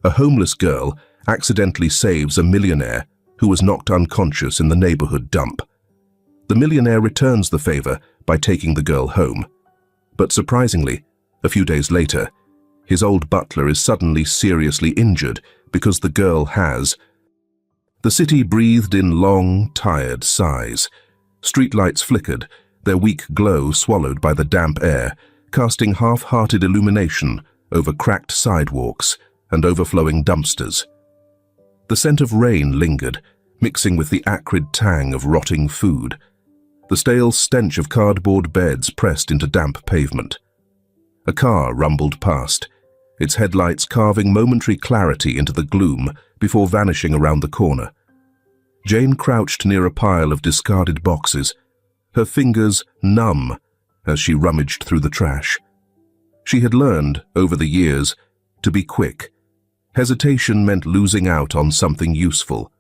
A homeless girl accidentally saves a millionaire who was knocked unconscious in the neighborhood dump. The millionaire returns the favor by taking the girl home. But surprisingly, a few days later, his old butler is suddenly seriously injured because the girl has. The city breathed in long, tired sighs. Streetlights flickered, their weak glow swallowed by the damp air, casting half-hearted illumination over cracked sidewalks and overflowing dumpsters. The scent of rain lingered, mixing with the acrid tang of rotting food. The stale stench of cardboard beds pressed into damp pavement. A car rumbled past, its headlights carving momentary clarity into the gloom before vanishing around the corner. Jane crouched near a pile of discarded boxes, her fingers numb as she rummaged through the trash. She had learned, over the years, to be quick. Hesitation meant losing out on something useful.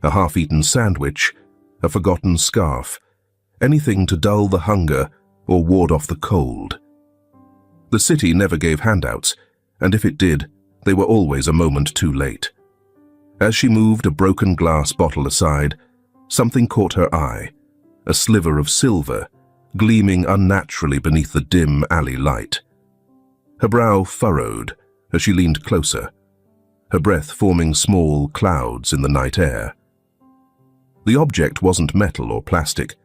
A half-eaten sandwich, a forgotten scarf, anything to dull the hunger or ward off the cold. The city never gave handouts, and if it did, they were always a moment too late. As she moved a broken glass bottle aside, something caught her eye, a sliver of silver, gleaming unnaturally beneath the dim alley light. Her brow furrowed as she leaned closer, her breath forming small clouds in the night air. The object wasn't metal or plastic,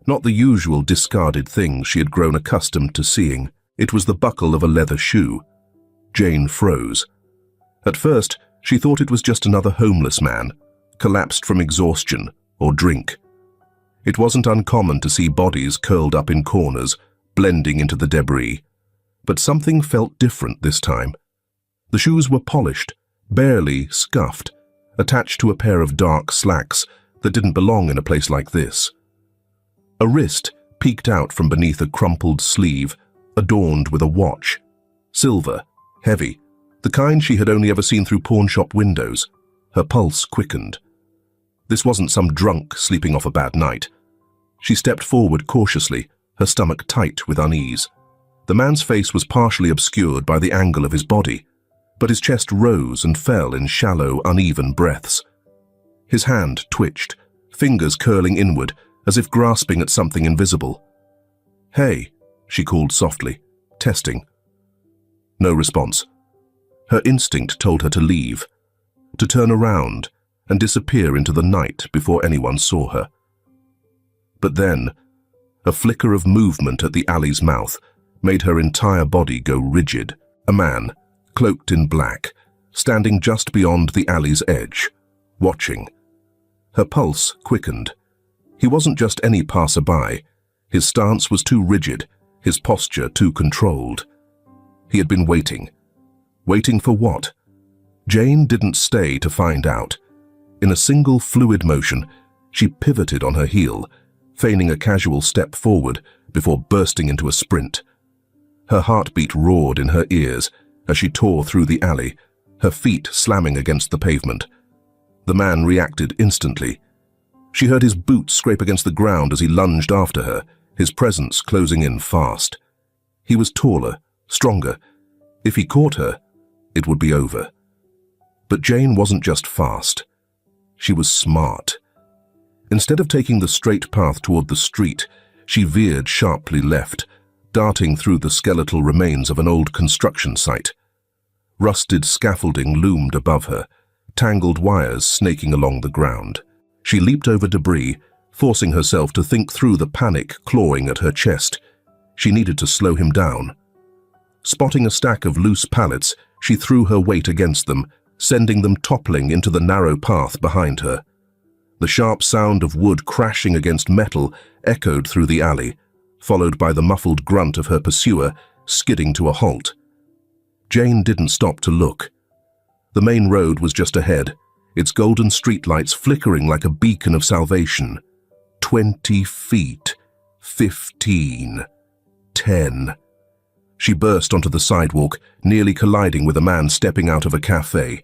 not the usual discarded things she had grown accustomed to seeing. It was the buckle of a leather shoe. Jane froze. At first, she thought it was just another homeless man, collapsed from exhaustion or drink. It wasn't uncommon to see bodies curled up in corners, blending into the debris. But something felt different this time. The shoes were polished, barely scuffed, attached to a pair of dark slacks that didn't belong in a place like this. A wrist peeked out from beneath a crumpled sleeve, adorned with a watch. Silver, heavy, the kind she had only ever seen through pawnshop windows. Her pulse quickened. This wasn't some drunk sleeping off a bad night. She stepped forward cautiously, her stomach tight with unease. The man's face was partially obscured by the angle of his body, but his chest rose and fell in shallow, uneven breaths. His hand twitched, fingers curling inward, as if grasping at something invisible. "Hey," she called softly, testing. No response. Her instinct told her to leave, to turn around and disappear into the night before anyone saw her. But then, a flicker of movement at the alley's mouth made her entire body go rigid. A man, cloaked in black, standing just beyond the alley's edge, watching. Her pulse quickened. He wasn't just any passerby. His stance was too rigid, his posture too controlled. He had been waiting. Waiting for what? Jane didn't stay to find out. In a single fluid motion, she pivoted on her heel, feigning a casual step forward before bursting into a sprint. Her heartbeat roared in her ears as she tore through the alley, her feet slamming against the pavement. The man reacted instantly. She heard his boots scrape against the ground as he lunged after her, his presence closing in fast. He was taller, stronger. If he caught her, it would be over. But Jane wasn't just fast. She was smart. Instead of taking the straight path toward the street, she veered sharply left, darting through the skeletal remains of an old construction site. Rusted scaffolding loomed above her, tangled wires snaking along the ground. She leaped over debris, forcing herself to think through the panic clawing at her chest. She needed to slow him down. Spotting a stack of loose pallets, she threw her weight against them, sending them toppling into the narrow path behind her. The sharp sound of wood crashing against metal echoed through the alley, followed by the muffled grunt of her pursuer skidding to a halt. Jane didn't stop to look. The main road was just ahead, its golden streetlights flickering like a beacon of salvation. 20 feet. 15. 10. She burst onto the sidewalk, nearly colliding with a man stepping out of a cafe.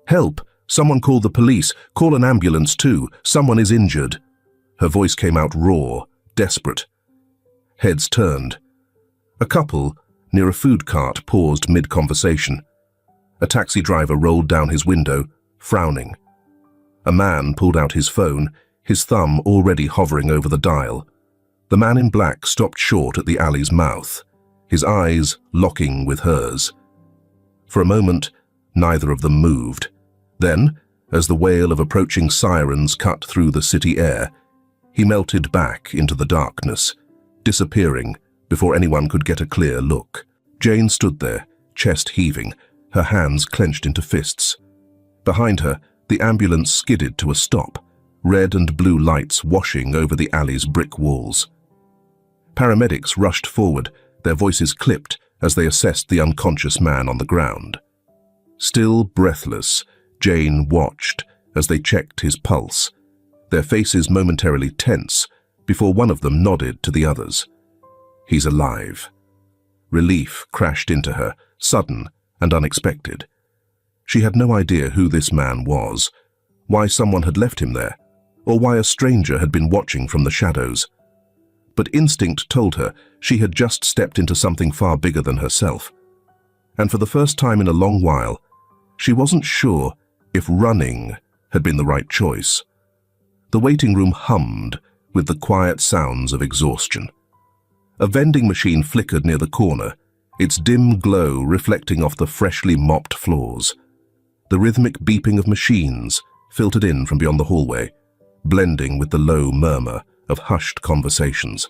"Help! Someone call the police! Call an ambulance too! Someone is injured!" Her voice came out raw, desperate. Heads turned. A couple, near a food cart, paused mid-conversation. A taxi driver rolled down his window, frowning. A man pulled out his phone, his thumb already hovering over the dial. The man in black stopped short at the alley's mouth, his eyes locking with hers. For a moment, neither of them moved. Then, as the wail of approaching sirens cut through the city air, he melted back into the darkness, disappearing before anyone could get a clear look. Jane stood there, chest heaving, her hands clenched into fists. Behind her, the ambulance skidded to a stop, red and blue lights washing over the alley's brick walls. Paramedics rushed forward, their voices clipped as they assessed the unconscious man on the ground. Still breathless, Jane watched as they checked his pulse, their faces momentarily tense before one of them nodded to the others. He's alive. Relief crashed into her, sudden and unexpected. She had no idea who this man was, why someone had left him there, or why a stranger had been watching from the shadows. But instinct told her she had just stepped into something far bigger than herself. And for the first time in a long while, she wasn't sure if running had been the right choice. The waiting room hummed with the quiet sounds of exhaustion. A vending machine flickered near the corner, its dim glow reflecting off the freshly mopped floors. The rhythmic beeping of machines filtered in from beyond the hallway, blending with the low murmur of hushed conversations.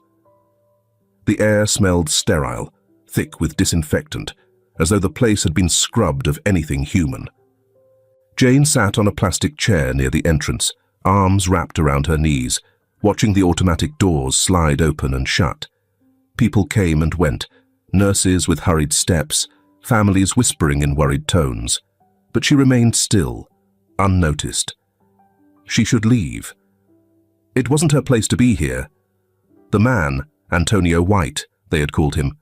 The air smelled sterile, thick with disinfectant, as though the place had been scrubbed of anything human. Jane sat on a plastic chair near the entrance, arms wrapped around her knees, watching the automatic doors slide open and shut. People came and went, nurses with hurried steps, families whispering in worried tones. But she remained still, unnoticed. She should leave. It wasn't her place to be here. The man, Antonio White, they had called him,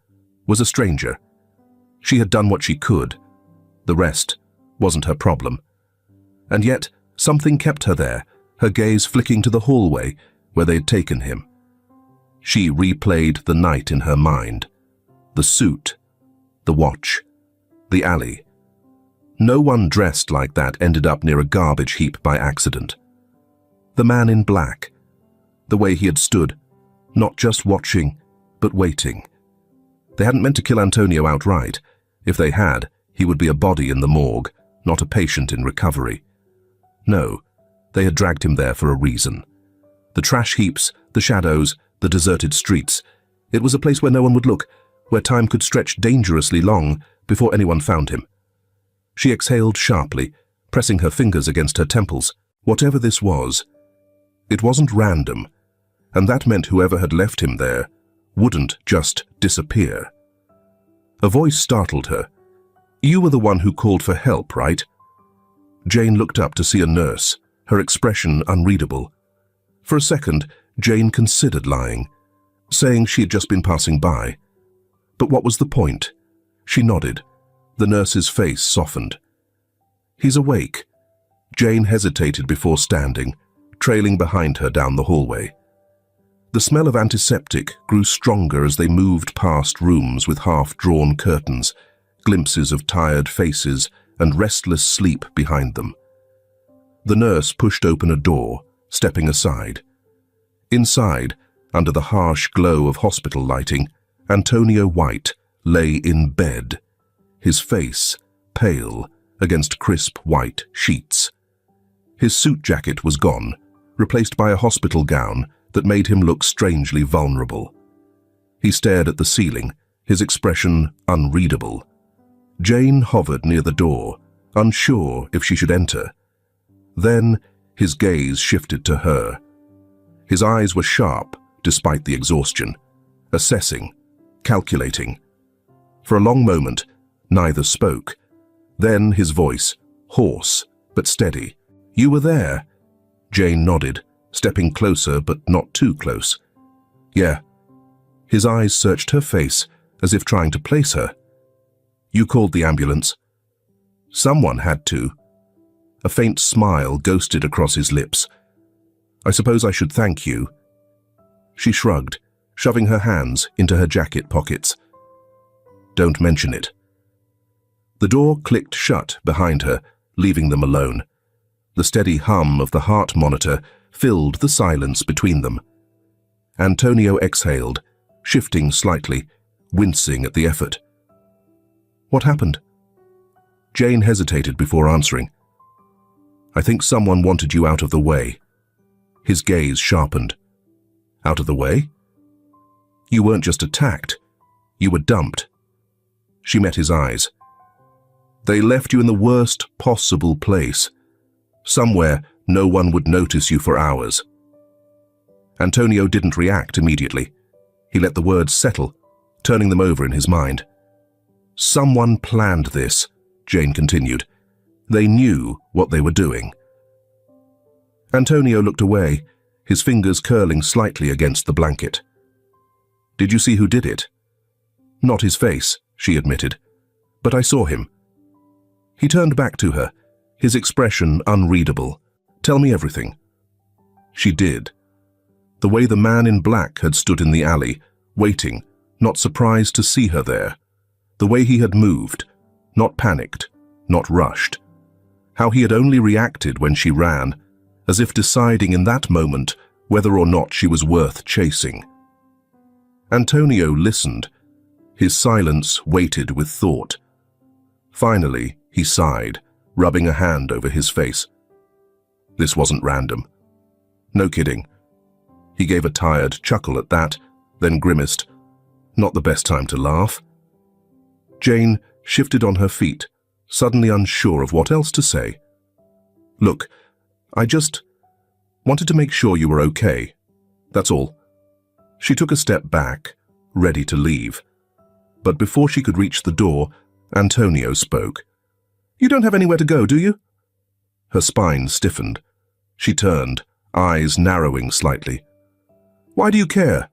was a stranger. She had done what she could. The rest wasn't her problem. And yet, something kept her there, her gaze flicking to the hallway where they had taken him. She replayed the night in her mind. The suit, the watch, the alley. No one dressed like that ended up near a garbage heap by accident. The man in black, the way he had stood, not just watching, but waiting. They hadn't meant to kill Antonio outright. If they had, he would be a body in the morgue, not a patient in recovery. No, they had dragged him there for a reason. The trash heaps, the shadows, the deserted streets. It was a place where no one would look, where time could stretch dangerously long before anyone found him. She exhaled sharply, pressing her fingers against her temples. Whatever this was, it wasn't random, and that meant whoever had left him there wouldn't just disappear. A voice startled her. "You were the one who called for help, right?" Jane looked up to see a nurse, her expression unreadable. For a second, Jane considered lying, saying she had just been passing by. But what was the point? She nodded. The nurse's face softened. "He's awake." Jane hesitated before standing, trailing behind her down the hallway. The smell of antiseptic grew stronger as they moved past rooms with half-drawn curtains, glimpses of tired faces and restless sleep behind them. The nurse pushed open a door, stepping aside. Inside, under the harsh glow of hospital lighting, Antonio White lay in bed, his face pale against crisp white sheets. His suit jacket was gone, replaced by a hospital gown that made him look strangely vulnerable. He stared at the ceiling, his expression unreadable. Jane hovered near the door, unsure if she should enter. Then his gaze shifted to her. His eyes were sharp despite the exhaustion, assessing, calculating. For a long moment, neither spoke. Then his voice, hoarse but steady. "You were there?" Jane nodded, stepping closer but not too close. "Yeah." His eyes searched her face as if trying to place her. "You called the ambulance?" "Someone had to." A faint smile ghosted across his lips. "I suppose I should thank you." She shrugged, shoving her hands into her jacket pockets. "Don't mention it." The door clicked shut behind her, leaving them alone. The steady hum of the heart monitor filled the silence between them. Antonio exhaled, shifting slightly, wincing at the effort. "What happened?" Jane hesitated before answering. "I think someone wanted you out of the way." His gaze sharpened. "Out of the way? You weren't just attacked, you were dumped." She met his eyes. "They left you in the worst possible place. Somewhere no one would notice you for hours." Antonio didn't react immediately. He let the words settle, turning them over in his mind. "Someone planned this," Jane continued. "They knew what they were doing." Antonio looked away, his fingers curling slightly against the blanket. "Did you see who did it?" "Not his face," she admitted, "but I saw him." He turned back to her, his expression unreadable. "Tell me everything." She did. The way the man in black had stood in the alley, waiting, not surprised to see her there. The way he had moved, not panicked, not rushed. How he had only reacted when she ran, as if deciding in that moment whether or not she was worth chasing. Antonio listened, his silence weighted with thought. Finally, he sighed, rubbing a hand over his face. This wasn't random. No kidding. He gave a tired chuckle at that, then grimaced. Not the best time to laugh. Jane shifted on her feet, suddenly unsure of what else to say. "Look, I just wanted to make sure you were okay. That's all." She took a step back, ready to leave. But before she could reach the door, Antonio spoke. "You don't have anywhere to go, do you?" Her spine stiffened. She turned, eyes narrowing slightly. "Why do you care?"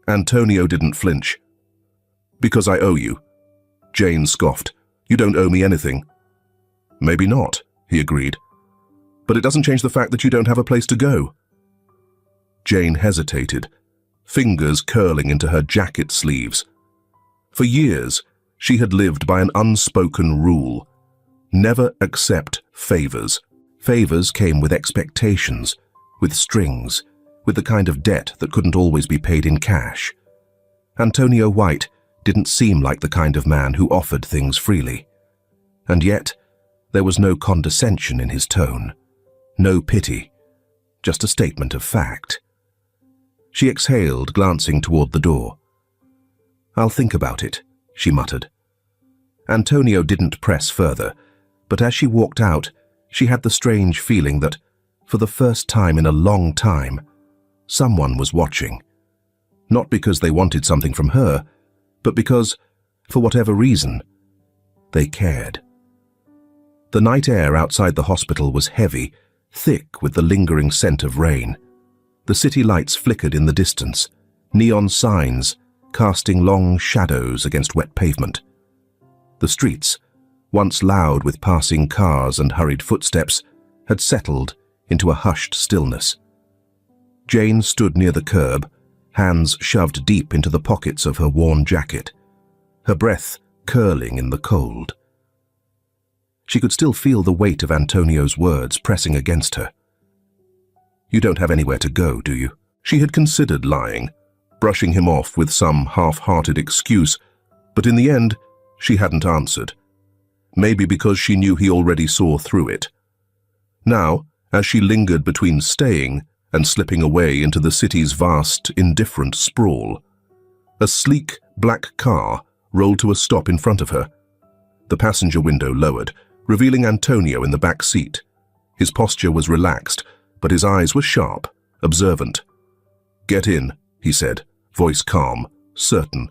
Antonio didn't flinch. "Because I owe you." Jane scoffed. "You don't owe me anything." "Maybe not," he agreed. "But it doesn't change the fact that you don't have a place to go." Jane hesitated, fingers curling into her jacket sleeves. For years, she had lived by an unspoken rule. Never accept favors. Favors came with expectations, with strings, with the kind of debt that couldn't always be paid in cash. Antonio White didn't seem like the kind of man who offered things freely. And yet, there was no condescension in his tone, no pity, just a statement of fact. She exhaled, glancing toward the door. "I'll think about it," she muttered. Antonio didn't press further, but as she walked out, she had the strange feeling that, for the first time in a long time, someone was watching. Not because they wanted something from her, but because, for whatever reason, they cared. The night air outside the hospital was heavy, thick with the lingering scent of rain. The city lights flickered in the distance, neon signs casting long shadows against wet pavement. The streets, once loud with passing cars and hurried footsteps, had settled into a hushed stillness. Jane stood near the curb, hands shoved deep into the pockets of her worn jacket, her breath curling in the cold. She could still feel the weight of Antonio's words pressing against her. "You don't have anywhere to go, do you?" She had considered lying, brushing him off with some half-hearted excuse, but in the end, she hadn't answered. Maybe because she knew he already saw through it. Now, as she lingered between staying and slipping away into the city's vast, indifferent sprawl, a sleek, black car rolled to a stop in front of her. The passenger window lowered, revealing Antonio in the back seat. His posture was relaxed, but his eyes were sharp, observant. "Get in," he said, voice calm, certain.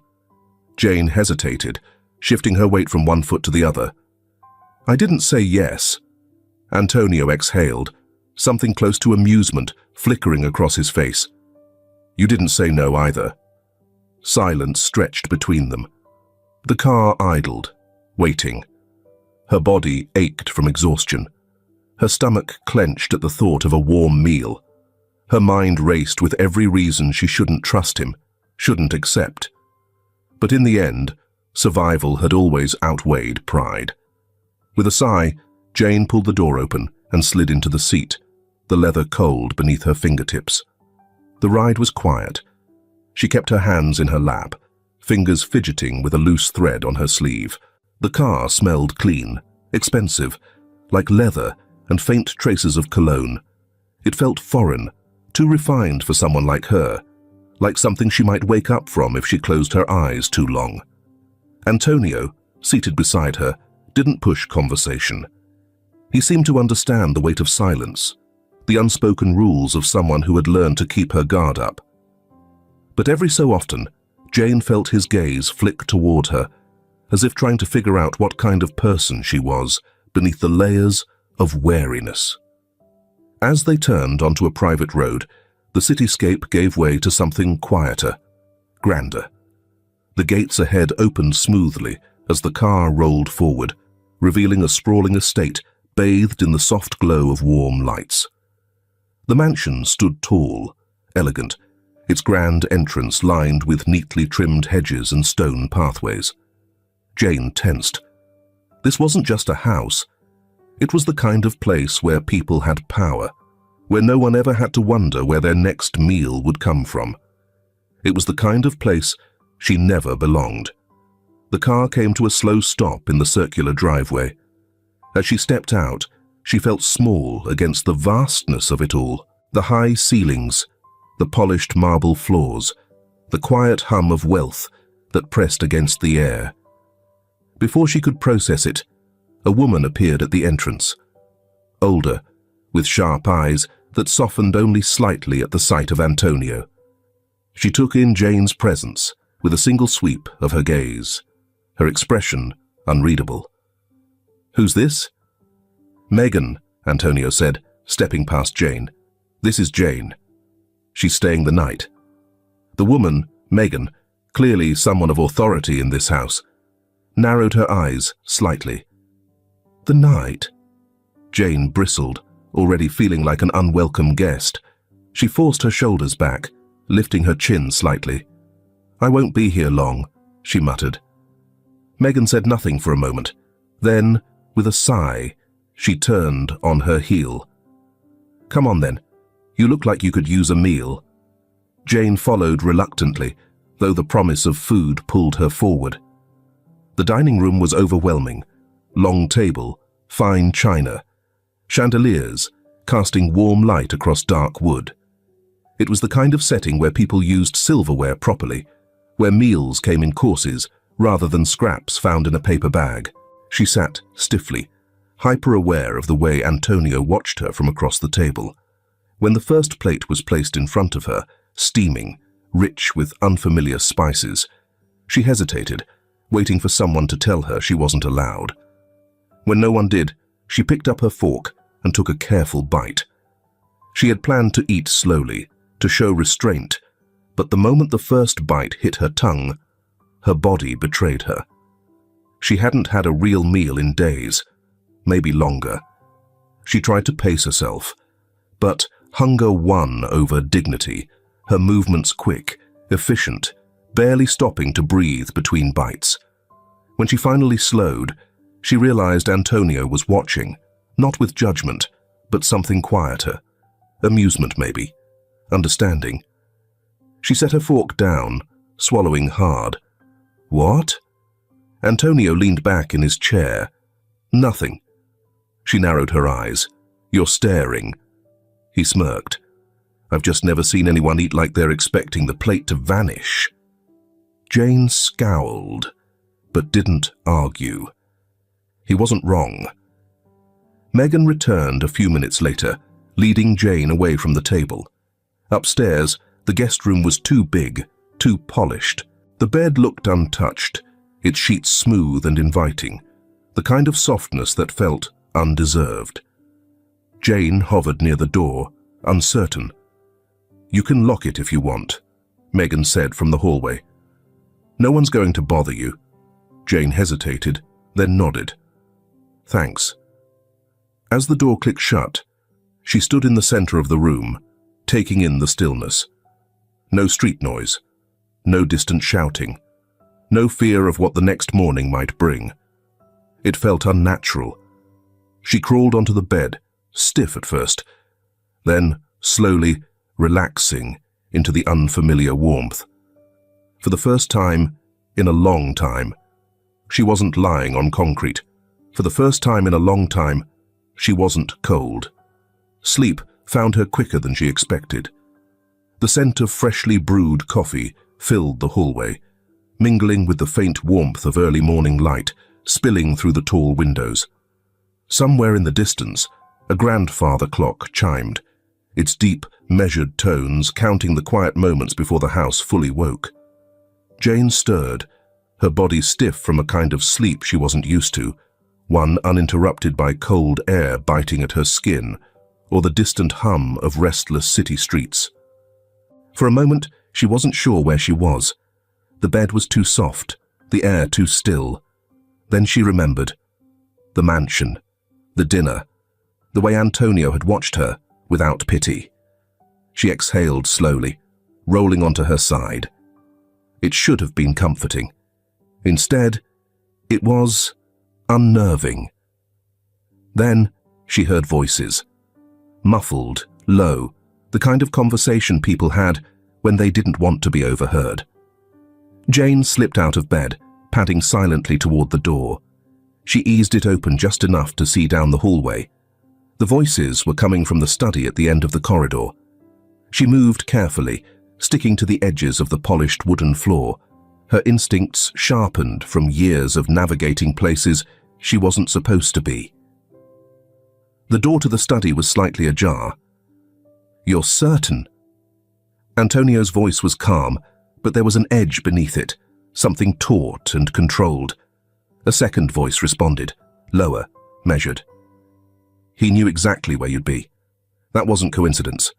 Jane hesitated, shifting her weight from one foot to the other. "I didn't say yes." Antonio exhaled, something close to amusement flickering across his face. "You didn't say no either." Silence stretched between them. The car idled, waiting. Her body ached from exhaustion. Her stomach clenched at the thought of a warm meal. Her mind raced with every reason she shouldn't trust him, shouldn't accept. But in the end, Survival had always outweighed pride. With a sigh, Jane pulled the door open and slid into the seat, the leather cold beneath her fingertips. The ride was quiet. She kept her hands in her lap, fingers fidgeting with a loose thread on her sleeve. The car smelled clean, expensive, like leather and faint traces of cologne. It felt foreign, too refined for someone like her, like something she might wake up from if she closed her eyes too long. Antonio, seated beside her, didn't push conversation. He seemed to understand the weight of silence, the unspoken rules of someone who had learned to keep her guard up. But every so often, Jane felt his gaze flick toward her, as if trying to figure out what kind of person she was beneath the layers of wariness. As they turned onto a private road, the cityscape gave way to something quieter, grander. The gates ahead opened smoothly as the car rolled forward, revealing a sprawling estate bathed in the soft glow of warm lights. The mansion stood tall, elegant, its grand entrance lined with neatly trimmed hedges and stone pathways. Jane tensed. This wasn't just a house. It was the kind of place where people had power, where no one ever had to wonder where their next meal would come from. It was the kind of place she never belonged. The car came to a slow stop in the circular driveway. As she stepped out, she felt small against the vastness of it all. The high ceilings, the polished marble floors, the quiet hum of wealth that pressed against the air. Before she could process it, a woman appeared at the entrance. Older, with sharp eyes that softened only slightly at the sight of Antonio. She took in Jane's presence with a single sweep of her gaze, her expression unreadable. "Who's this?" "Megan," Antonio said, stepping past Jane. "This is Jane. She's staying the night." The woman, Megan, clearly someone of authority in this house, narrowed her eyes slightly. "The night?" Jane bristled, already feeling like an unwelcome guest. She forced her shoulders back, lifting her chin slightly. "I won't be here long," she muttered. Megan said nothing for a moment. Then, with a sigh, she turned on her heel. "Come on then. You look like you could use a meal." Jane followed reluctantly, though the promise of food pulled her forward. The dining room was overwhelming. Long table, fine china, chandeliers casting warm light across dark wood. It was the kind of setting where people used silverware properly, where meals came in courses rather than scraps found in a paper bag. She sat stiffly, hyper-aware of the way Antonio watched her from across the table. When the first plate was placed in front of her, steaming, rich with unfamiliar spices, she hesitated, waiting for someone to tell her she wasn't allowed. When no one did, she picked up her fork and took a careful bite. She had planned to eat slowly, to show restraint, but the moment the first bite hit her tongue, her body betrayed her. She hadn't had a real meal in days, maybe longer. She tried to pace herself, but hunger won over dignity, her movements quick, efficient, barely stopping to breathe between bites. When she finally slowed, she realized Antonio was watching, not with judgment, but something quieter. Amusement maybe, understanding. She set her fork down, swallowing hard. "What?" Antonio leaned back in his chair. "Nothing." She narrowed her eyes. "You're staring." He smirked. "I've just never seen anyone eat like they're expecting the plate to vanish." Jane scowled, but didn't argue. He wasn't wrong. Megan returned a few minutes later, leading Jane away from the table. Upstairs, the guest room was too big, too polished. The bed looked untouched, its sheets smooth and inviting, the kind of softness that felt undeserved. Jane hovered near the door, uncertain. "You can lock it if you want," Megan said from the hallway. "No one's going to bother you." Jane hesitated, then nodded. "Thanks." As the door clicked shut, she stood in the center of the room, taking in the stillness. No street noise, no distant shouting, no fear of what the next morning might bring. It felt unnatural. She crawled onto the bed, stiff at first, then slowly relaxing into the unfamiliar warmth. For the first time in a long time, she wasn't lying on concrete. For the first time in a long time, she wasn't cold. Sleep found her quicker than she expected. The scent of freshly brewed coffee filled the hallway, mingling with the faint warmth of early morning light spilling through the tall windows. Somewhere in the distance, a grandfather clock chimed, its deep, measured tones counting the quiet moments before the house fully woke. Jane stirred, her body stiff from a kind of sleep she wasn't used to, one uninterrupted by cold air biting at her skin or the distant hum of restless city streets. For a moment, she wasn't sure where she was. The bed was too soft, the air too still. Then she remembered. The mansion, the dinner, the way Antonio had watched her without pity. She exhaled slowly, rolling onto her side. It should have been comforting. Instead, it was unnerving. Then she heard voices. Muffled, low, the kind of conversation people had when they didn't want to be overheard. Jane slipped out of bed, padding silently toward the door. She eased it open just enough to see down the hallway. The voices were coming from the study at the end of the corridor. She moved carefully, sticking to the edges of the polished wooden floor, her instincts sharpened from years of navigating places she wasn't supposed to be. The door to the study was slightly ajar. "You're certain?" Antonio's voice was calm, but there was an edge beneath it, something taut and controlled. A second voice responded, lower, measured. "He knew exactly where you'd be. That wasn't coincidence."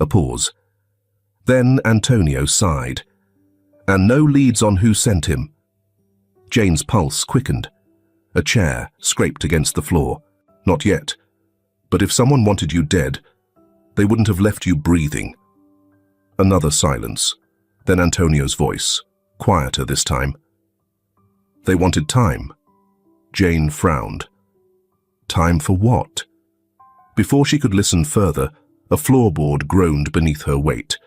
A pause. Then Antonio sighed. "And no leads on who sent him." Jane's pulse quickened. A chair scraped against the floor. "Not yet. But if someone wanted you dead, they wouldn't have left you breathing." Another silence. Then Antonio's voice, quieter this time. "They wanted time." Jane frowned. Time for what? Before she could listen further, a floorboard groaned beneath her weight.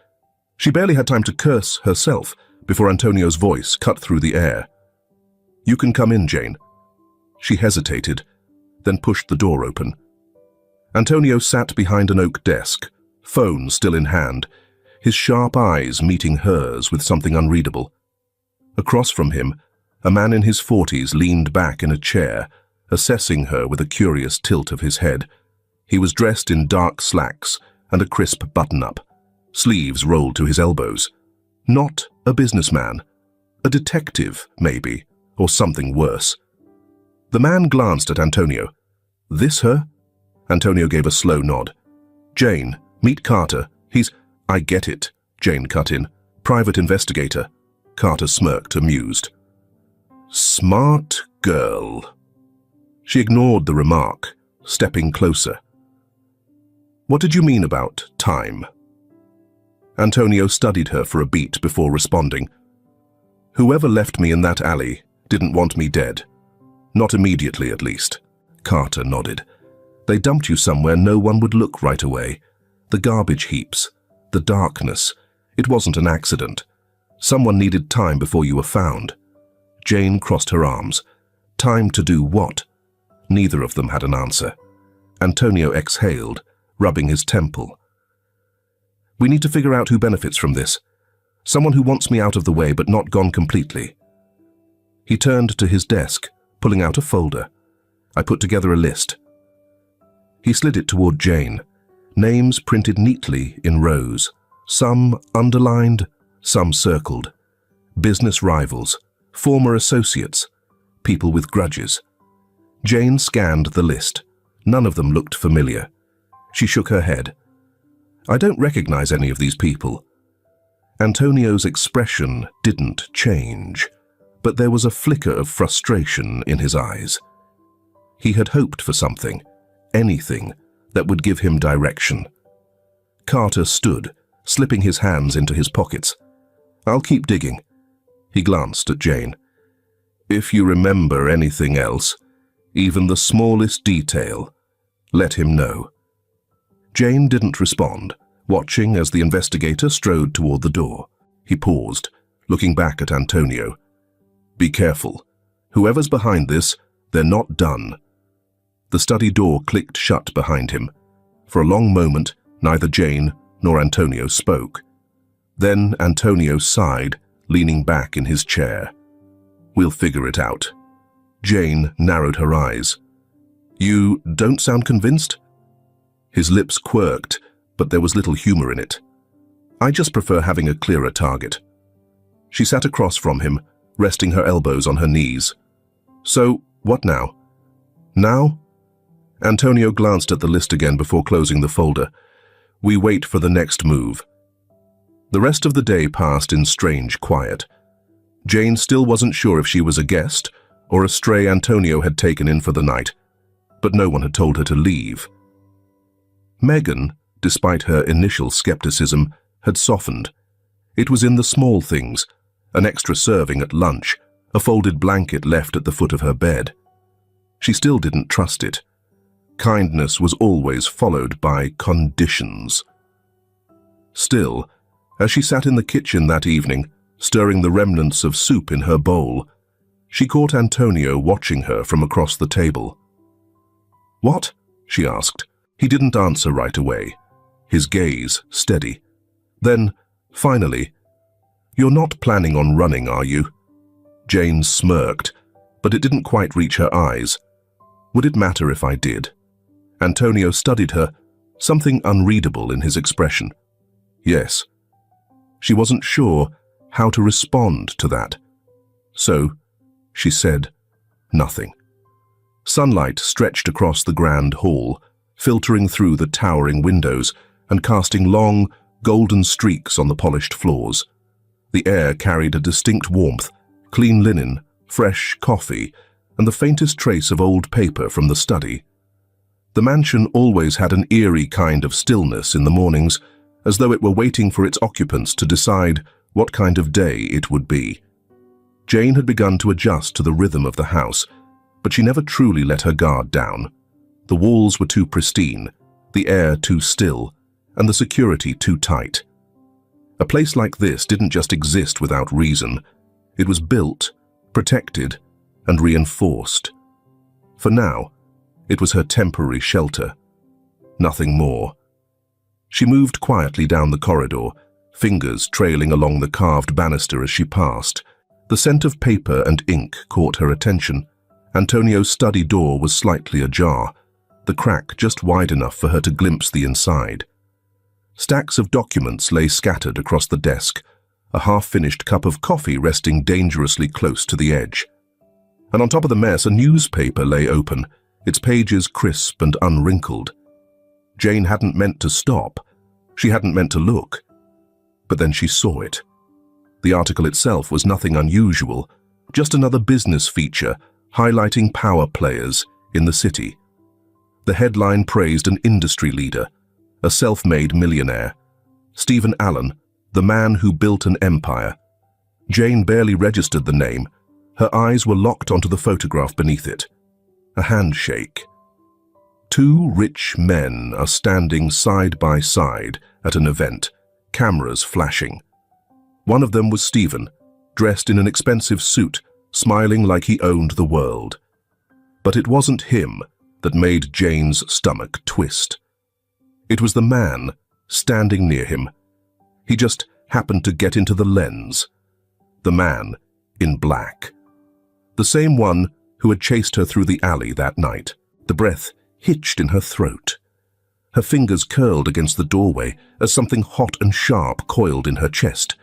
She barely had time to curse herself before Antonio's voice cut through the air. "You can come in, Jane." She hesitated, then pushed the door open. Antonio sat behind an oak desk, phone still in hand, his sharp eyes meeting hers with something unreadable. Across from him, a man in his 40s leaned back in a chair, assessing her with a curious tilt of his head. He was dressed in dark slacks and a crisp button-up, sleeves rolled to his elbows. Not a businessman. A detective, maybe, or something worse. The man glanced at Antonio. "This her?" Antonio gave a slow nod. "Jane, meet Carter. He's—" "I get it," Jane cut in. "Private investigator." Carter smirked, amused. "Smart girl." She ignored the remark, stepping closer. "What did you mean about time?" Antonio studied her for a beat before responding. "Whoever left me in that alley didn't want me dead. Not immediately, at least." Carter nodded. "They dumped you somewhere no one would look right away. The garbage heaps, the darkness. It wasn't an accident. Someone needed time before you were found." Jane crossed her arms. Time to do what? Neither of them had an answer. Antonio exhaled, rubbing his temple. "We need to figure out who benefits from this. Someone who wants me out of the way but not gone completely." He turned to his desk, pulling out a folder. "I put together a list." He slid it toward Jane, names printed neatly in rows, some underlined, some circled. Business rivals, former associates, people with grudges. Jane scanned the list. None of them looked familiar. She shook her head. "I don't recognize any of these people." Antonio's expression didn't change, but there was a flicker of frustration in his eyes. He had hoped for something, anything, that would give him direction. Carter stood, slipping his hands into his pockets. "I'll keep digging." He glanced at Jane. "If you remember anything else, even the smallest detail, let him know." Jane didn't respond, watching as the investigator strode toward the door. He paused, looking back at Antonio. "Be careful. Whoever's behind this, they're not done." The study door clicked shut behind him. For a long moment, neither Jane nor Antonio spoke. Then Antonio sighed, leaning back in his chair. "We'll figure it out." Jane narrowed her eyes. "You don't sound convinced?" His lips quirked, but there was little humor in it. "I just prefer having a clearer target." She sat across from him, resting her elbows on her knees. "So, what now?" "Now?" Antonio glanced at the list again before closing the folder. "We wait for the next move." The rest of the day passed in strange quiet. Jane still wasn't sure if she was a guest or a stray Antonio had taken in for the night, but no one had told her to leave. Megan, despite her initial skepticism, had softened. It was in the small things, an extra serving at lunch, a folded blanket left at the foot of her bed. She still didn't trust it. Kindness was always followed by conditions. Still, as she sat in the kitchen that evening, stirring the remnants of soup in her bowl, she caught Antonio watching her from across the table. "What?" she asked. He didn't answer right away, his gaze steady. Then, finally, "You're not planning on running, are you?" Jane smirked, but it didn't quite reach her eyes. "Would it matter if I did?" Antonio studied her, something unreadable in his expression. "Yes." She wasn't sure how to respond to that. So, she said nothing. Sunlight stretched across the grand hall, filtering through the towering windows and casting long, golden streaks on the polished floors. The air carried a distinct warmth, clean linen, fresh coffee, and the faintest trace of old paper from the study. The mansion always had an eerie kind of stillness in the mornings, as though it were waiting for its occupants to decide what kind of day it would be. Jane had begun to adjust to the rhythm of the house, but she never truly let her guard down. The walls were too pristine, the air too still, and the security too tight. A place like this didn't just exist without reason. It was built, protected, and reinforced. For now, it was her temporary shelter. Nothing more. She moved quietly down the corridor, fingers trailing along the carved banister as she passed. The scent of paper and ink caught her attention. Antonio's study door was slightly ajar, the crack just wide enough for her to glimpse the inside. Stacks of documents lay scattered across the desk, a half-finished cup of coffee resting dangerously close to the edge. And on top of the mess, a newspaper lay open, its pages crisp and unwrinkled. Jane hadn't meant to stop. She hadn't meant to look. But then she saw it. The article itself was nothing unusual, just another business feature highlighting power players in the city. The headline praised an industry leader, a self-made millionaire, Stephen Allen, the man who built an empire. Jane barely registered the name. Her eyes were locked onto the photograph beneath it. A handshake. Two rich men are standing side by side at an event, cameras flashing. One of them was Stephen, dressed in an expensive suit, smiling like he owned the world. But it wasn't him that made Jane's stomach twist. It was the man standing near him. He just happened to get into the lens. The man in black. The same one who had chased her through the alley that night. The breath hitched in her throat. Her fingers curled against the doorway as something hot and sharp coiled in her chest.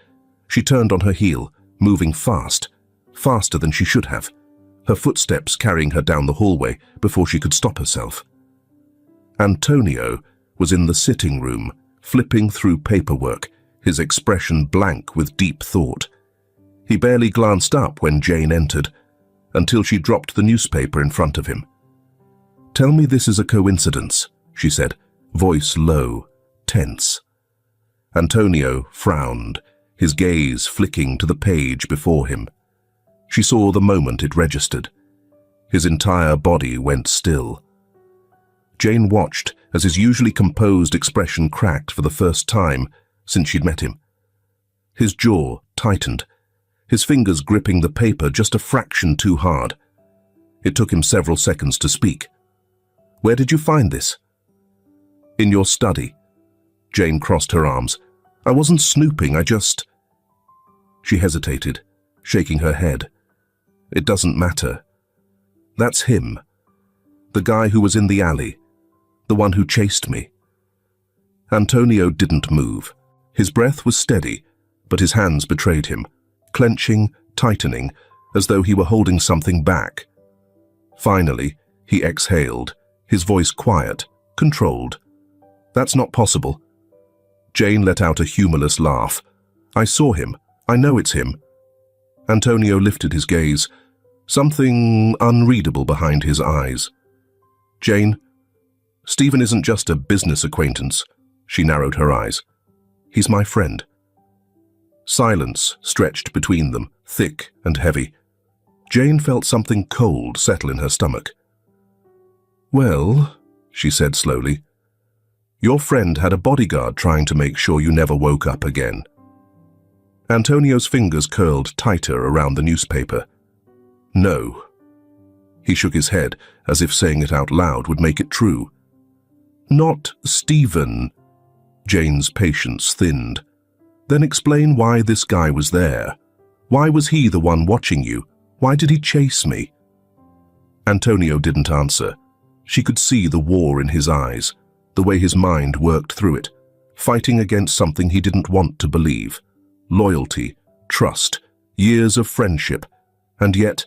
She turned on her heel, moving fast, faster than she should have, her footsteps carrying her down the hallway before she could stop herself. Antonio was in the sitting room, flipping through paperwork, his expression blank with deep thought. He barely glanced up when Jane entered, until she dropped the newspaper in front of him. "Tell me this is a coincidence," she said, voice low, tense. Antonio frowned, his gaze flicking to the page before him. She saw the moment it registered. His entire body went still. Jane watched as his usually composed expression cracked for the first time since she'd met him. His jaw tightened, his fingers gripping the paper just a fraction too hard. It took him several seconds to speak. "Where did you find this?" "In your study." Jane crossed her arms. "I wasn't snooping, I just—" She hesitated, shaking her head. "It doesn't matter. That's him. The guy who was in the alley. The one who chased me." Antonio didn't move. His breath was steady, but his hands betrayed him, clenching, tightening, as though he were holding something back. Finally, he exhaled, his voice quiet, controlled. "That's not possible." Jane let out a humorless laugh. "I saw him. I know it's him." Antonio lifted his gaze, something unreadable behind his eyes. "Jane, Stephen isn't just a business acquaintance." She narrowed her eyes. "He's my friend." Silence stretched between them, thick and heavy. Jane felt something cold settle in her stomach. "Well," she said slowly, "your friend had a bodyguard trying to make sure you never woke up again." Antonio's fingers curled tighter around the newspaper. "No." He shook his head, as if saying it out loud would make it true. "Not Stephen." Jane's patience thinned. "Then explain why this guy was there. Why was he the one watching you? Why did he chase me?" Antonio didn't answer. She could see the war in his eyes, the way his mind worked through it, fighting against something he didn't want to believe. Loyalty, trust, years of friendship, and yet,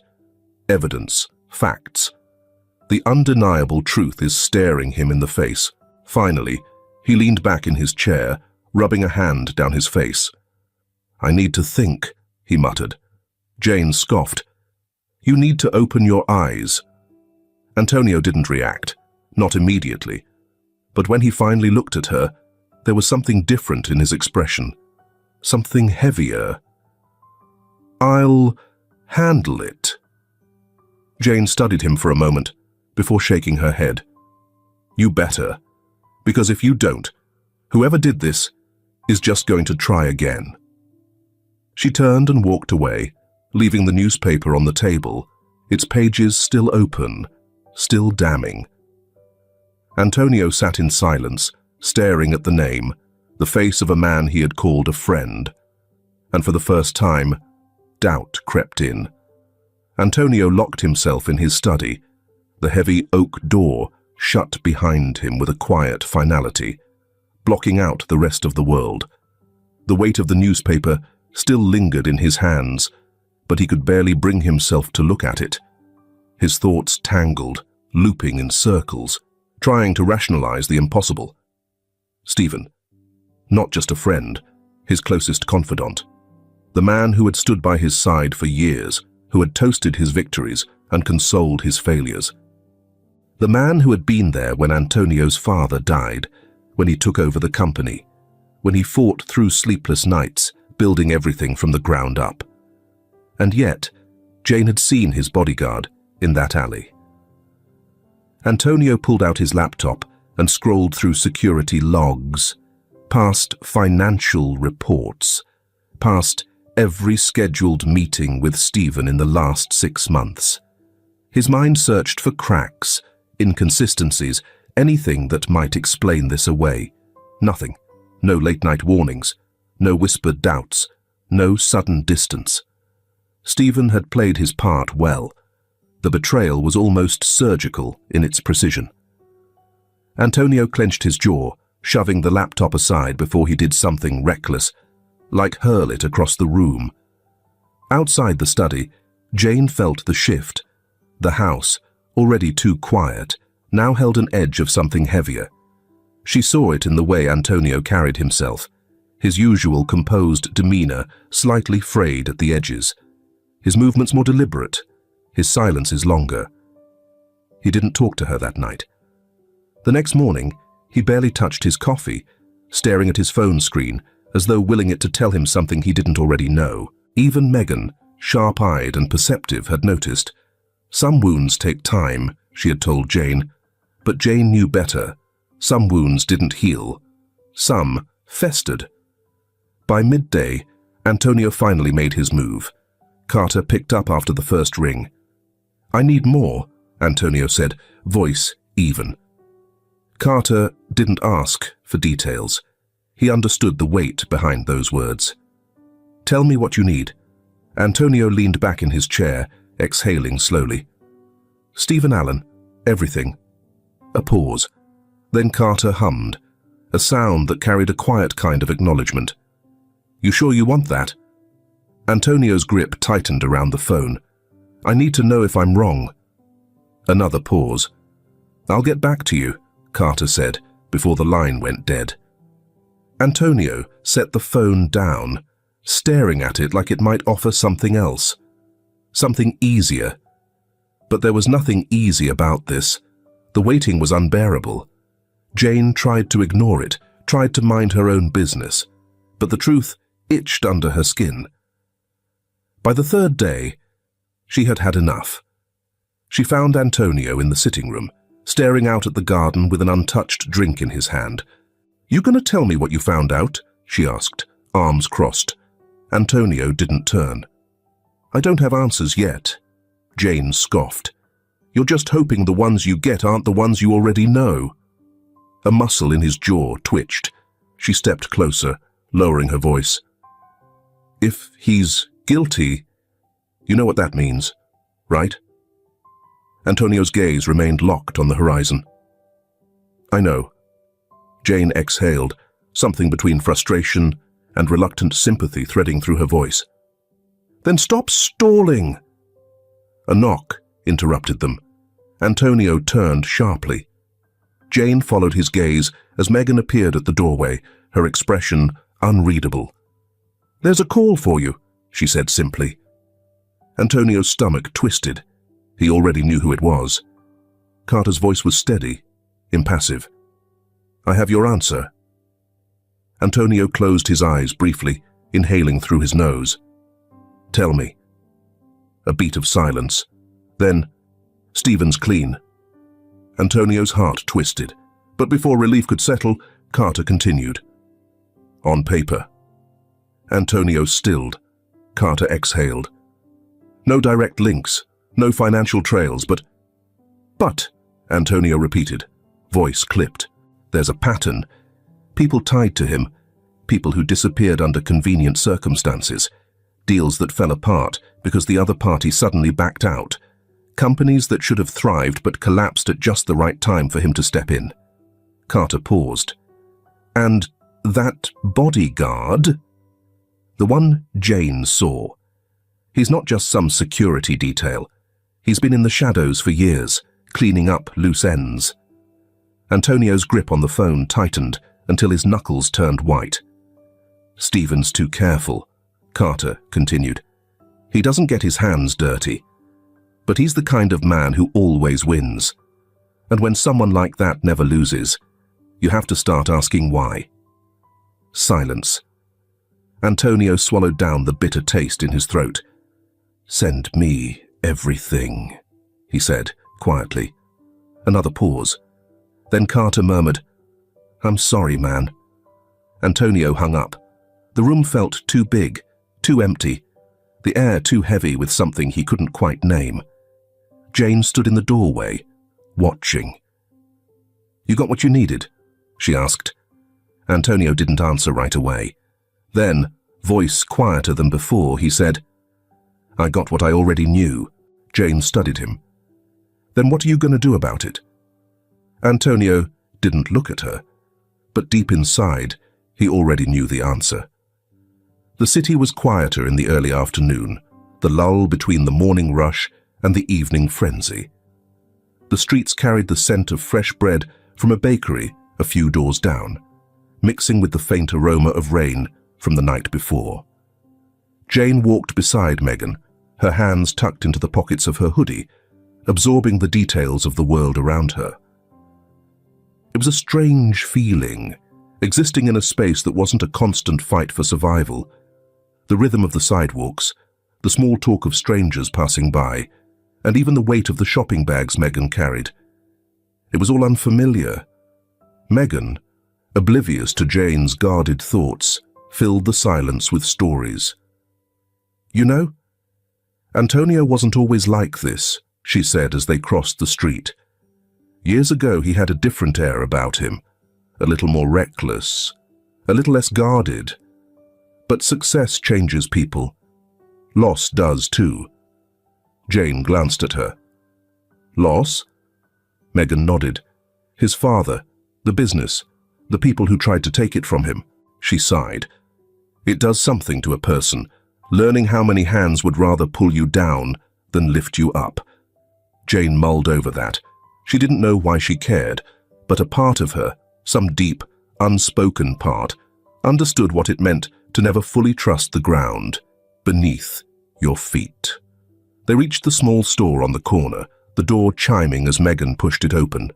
evidence, facts. The undeniable truth is staring him in the face. Finally, he leaned back in his chair, rubbing a hand down his face. "I need to think," he muttered. Jane scoffed. "You need to open your eyes." Antonio didn't react, not immediately. But when he finally looked at her, there was something different in his expression. Something heavier. "I'll handle it." Jane studied him for a moment, before shaking her head. "You better. Because if you don't, whoever did this is just going to try again." She turned and walked away, leaving the newspaper on the table, its pages still open, still damning. Antonio sat in silence, staring at the name, the face of a man he had called a friend. And for the first time, doubt crept in. Antonio locked himself in his study, the heavy oak door shut behind him with a quiet finality, blocking out the rest of the world. The weight of the newspaper still lingered in his hands, but he could barely bring himself to look at it. His thoughts tangled, looping in circles, trying to rationalize the impossible. Stephen. Not just a friend, his closest confidant. The man who had stood by his side for years, who had toasted his victories and consoled his failures. The man who had been there when Antonio's father died, when he took over the company, when he fought through sleepless nights, building everything from the ground up. And yet, Jane had seen his bodyguard in that alley. Antonio pulled out his laptop and scrolled through security logs, past financial reports, past every scheduled meeting with Stephen in the last 6 months. His mind searched for cracks, inconsistencies, anything that might explain this away. Nothing. No late-night warnings, no whispered doubts, no sudden distance. Stephen had played his part well. The betrayal was almost surgical in its precision. Antonio clenched his jaw, shoving the laptop aside before he did something reckless, like hurl it across the room. Outside the study, Jane felt the shift. The house, already too quiet, now held an edge of something heavier. She saw it in the way Antonio carried himself, his usual composed demeanor slightly frayed at the edges, his movements more deliberate, his silences longer. He didn't talk to her that night. The next morning, he barely touched his coffee, staring at his phone screen as though willing it to tell him something he didn't already know. Even Megan, sharp-eyed and perceptive, had noticed. Some wounds take time, she had told Jane, but Jane knew better. Some wounds didn't heal. Some festered. By midday, Antonio finally made his move. Carter picked up after the first ring. "I need more," Antonio said, voice even. Carter didn't ask for details. He understood the weight behind those words. "Tell me what you need." Antonio leaned back in his chair, exhaling slowly. "Stephen Allen, everything." A pause. Then Carter hummed, a sound that carried a quiet kind of acknowledgement. "You sure you want that?" Antonio's grip tightened around the phone. "I need to know if I'm wrong." Another pause. "I'll get back to you," Carter said, before the line went dead. Antonio set the phone down, staring at it like it might offer something else. Something easier. But there was nothing easy about this. The waiting was unbearable. Jane tried to ignore it, tried to mind her own business, but the truth itched under her skin. By the third day, she had had enough. She found Antonio in the sitting room, staring out at the garden with an untouched drink in his hand. "You gonna tell me what you found out?" she asked, arms crossed. Antonio didn't turn. "I don't have answers yet," Jane scoffed. "You're just hoping the ones you get aren't the ones you already know." A muscle in his jaw twitched. She stepped closer, lowering her voice. "If he's guilty, you know what that means, right?" Antonio's gaze remained locked on the horizon. "I know." Jane exhaled, something between frustration and reluctant sympathy threading through her voice. "Then stop stalling!" A knock interrupted them. Antonio turned sharply. Jane followed his gaze as Megan appeared at the doorway, her expression unreadable. "There's a call for you," she said simply. Antonio's stomach twisted. He already knew who it was. Carter's voice was steady, impassive. "I have your answer." Antonio closed his eyes briefly, inhaling through his nose. "Tell me." A beat of silence. Then, "Stephen's clean." Antonio's heart twisted, but before relief could settle, Carter continued. "On paper." Antonio stilled. Carter exhaled. "No direct links, no financial trails, but..." "But," Antonio repeated, voice clipped. "There's a pattern. People tied to him, people who disappeared under convenient circumstances, deals that fell apart because the other party suddenly backed out, companies that should have thrived but collapsed at just the right time for him to step in." Carter paused. "And that bodyguard?" "The one Jane saw. He's not just some security detail. He's been in the shadows for years, cleaning up loose ends." Antonio's grip on the phone tightened until his knuckles turned white. "Stephen's too careful," Carter continued. "He doesn't get his hands dirty. But he's the kind of man who always wins. And when someone like that never loses, you have to start asking why." Silence. Antonio swallowed down the bitter taste in his throat. "Send me everything," he said quietly. Another pause. Then Carter murmured, "I'm sorry, man." Antonio hung up. The room felt too big, too empty, the air too heavy with something he couldn't quite name. Jane stood in the doorway, watching. "You got what you needed?" she asked. Antonio didn't answer right away. Then, voice quieter than before, he said, "I got what I already knew." Jane studied him. "Then what are you going to do about it?" Antonio didn't look at her, but deep inside, he already knew the answer. The city was quieter in the early afternoon, the lull between the morning rush and the evening frenzy. The streets carried the scent of fresh bread from a bakery a few doors down, mixing with the faint aroma of rain from the night before. Jane walked beside Megan, her hands tucked into the pockets of her hoodie, absorbing the details of the world around her. It was a strange feeling, existing in a space that wasn't a constant fight for survival. The rhythm of the sidewalks, the small talk of strangers passing by, and even the weight of the shopping bags Megan carried. It was all unfamiliar. Megan, oblivious to Jane's guarded thoughts, filled the silence with stories. "You know, Antonio wasn't always like this," she said as they crossed the street. "Years ago he had a different air about him, a little more reckless, a little less guarded. But success changes people. Loss does too." Jane glanced at her. "Loss?" Megan nodded. "His father, the business, the people who tried to take it from him." She sighed. "It does something to a person, learning how many hands would rather pull you down than lift you up." Jane mulled over that. She didn't know why she cared, but a part of her, some deep, unspoken part, understood what it meant to never fully trust the ground beneath your feet. They reached the small store on the corner, the door chiming as Megan pushed it open.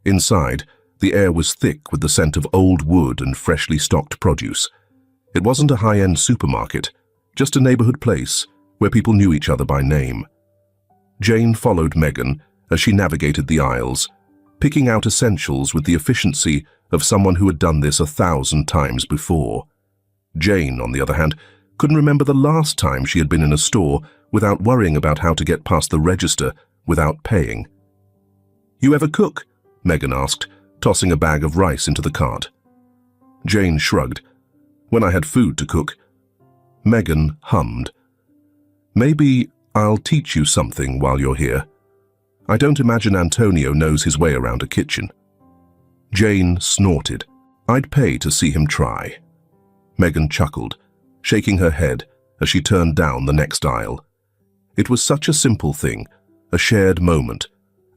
Inside, the air was thick with the scent of old wood and freshly stocked produce. It wasn't a high-end supermarket, just a neighborhood place where people knew each other by name. Jane followed Megan as she navigated the aisles, picking out essentials with the efficiency of someone who had done this 1,000 times before. Jane, on the other hand, couldn't remember the last time she had been in a store without worrying about how to get past the register without paying. "You ever cook?" Megan asked, tossing a bag of rice into the cart. Jane shrugged. "When I had food to cook." Megan hummed. "Maybe I'll teach you something while you're here. I don't imagine Antonio knows his way around a kitchen." Jane snorted. "I'd pay to see him try." Megan chuckled, shaking her head as she turned down the next aisle. It was such a simple thing, a shared moment,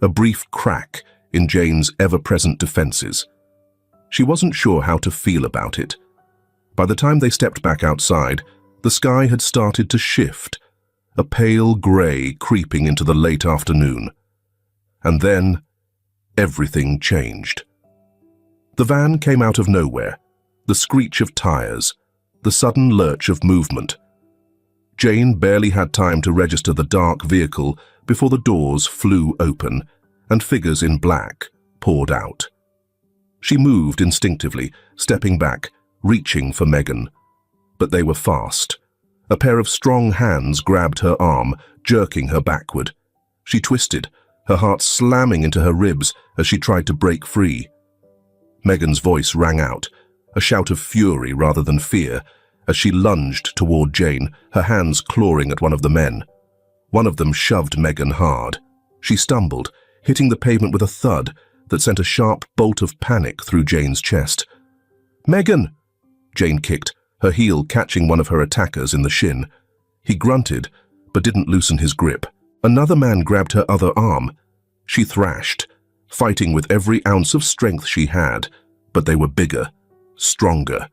a brief crack in Jane's ever-present defenses. She wasn't sure how to feel about it. By the time they stepped back outside, the sky had started to shift, a pale grey creeping into the late afternoon. And then, everything changed. The van came out of nowhere, the screech of tires, the sudden lurch of movement. Jane barely had time to register the dark vehicle before the doors flew open and figures in black poured out. She moved instinctively, stepping back, reaching for Megan. But they were fast. A pair of strong hands grabbed her arm, jerking her backward. She twisted, her heart slamming into her ribs as she tried to break free. Megan's voice rang out, a shout of fury rather than fear, as she lunged toward Jane, her hands clawing at one of the men. One of them shoved Megan hard. She stumbled, hitting the pavement with a thud that sent a sharp bolt of panic through Jane's chest. "Megan!" Jane kicked, her heel catching one of her attackers in the shin. He grunted, but didn't loosen his grip. Another man grabbed her other arm. She thrashed, fighting with every ounce of strength she had, but they were bigger, stronger.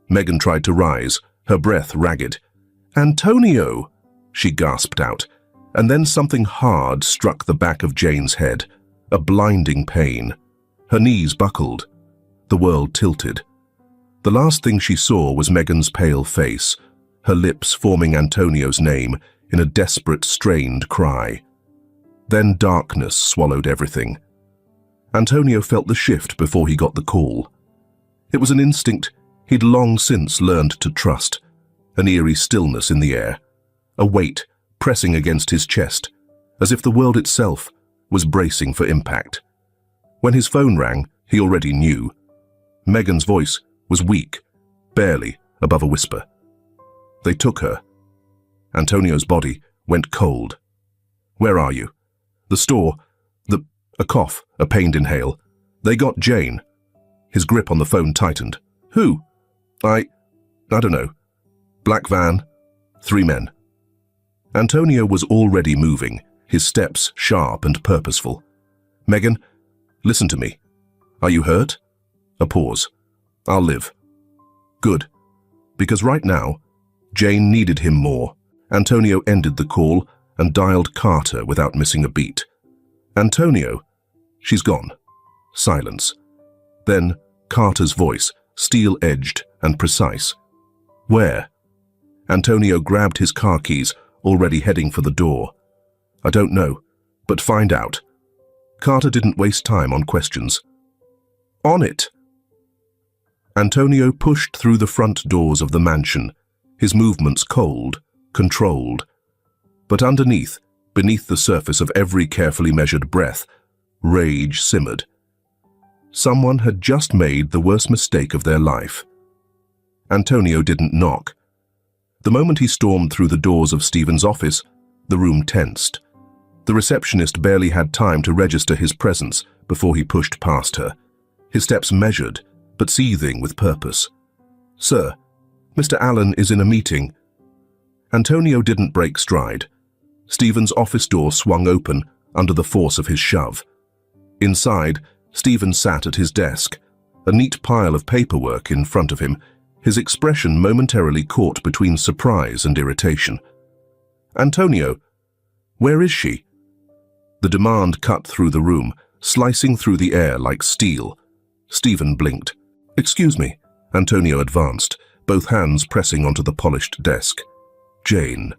Megan tried to rise, her breath ragged. "Antonio!" she gasped out, and then something hard struck the back of Jane's head, a blinding pain. Her knees buckled. The world tilted. The last thing she saw was Megan's pale face, her lips forming Antonio's name in a desperate, strained cry. Then darkness swallowed everything. Antonio felt the shift before he got the call. It was an instinct he'd long since learned to trust, an eerie stillness in the air, a weight pressing against his chest, as if the world itself was bracing for impact. When his phone rang, he already knew. Megan's voice was weak, barely above a whisper. They took her. Antonio's body went cold. "Where are you?" "The store. A cough, a pained inhale. They got Jane." His grip on the phone tightened. "Who?" I don't know. Black van, 3 men. Antonio was already moving, his steps sharp and purposeful. "Megan, listen to me. Are you hurt?" A pause. "I'll live." "Good. Because right now, Jane needed him more." Antonio ended the call and dialed Carter without missing a beat. "Antonio." "She's gone." Silence. Then Carter's voice, steel-edged and precise. Where? Antonio grabbed his car keys, already heading for the door. I don't know, but find out. Carter didn't waste time on questions. On it! Antonio pushed through the front doors of the mansion, his movements cold, controlled. But underneath, beneath the surface of every carefully measured breath, rage simmered. Someone had just made the worst mistake of their life. Antonio didn't knock. The moment he stormed through the doors of Stephen's office, the room tensed. The receptionist barely had time to register his presence before he pushed past her, his steps measured, but seething with purpose. Sir, Mr. Allen is in a meeting. Antonio didn't break stride. Stephen's office door swung open under the force of his shove. Inside, Stephen sat at his desk, a neat pile of paperwork in front of him, his expression momentarily caught between surprise and irritation. Antonio, where is she? The demand cut through the room, slicing through the air like steel. Stephen blinked. Excuse me. Antonio advanced, both hands pressing onto the polished desk. Jane.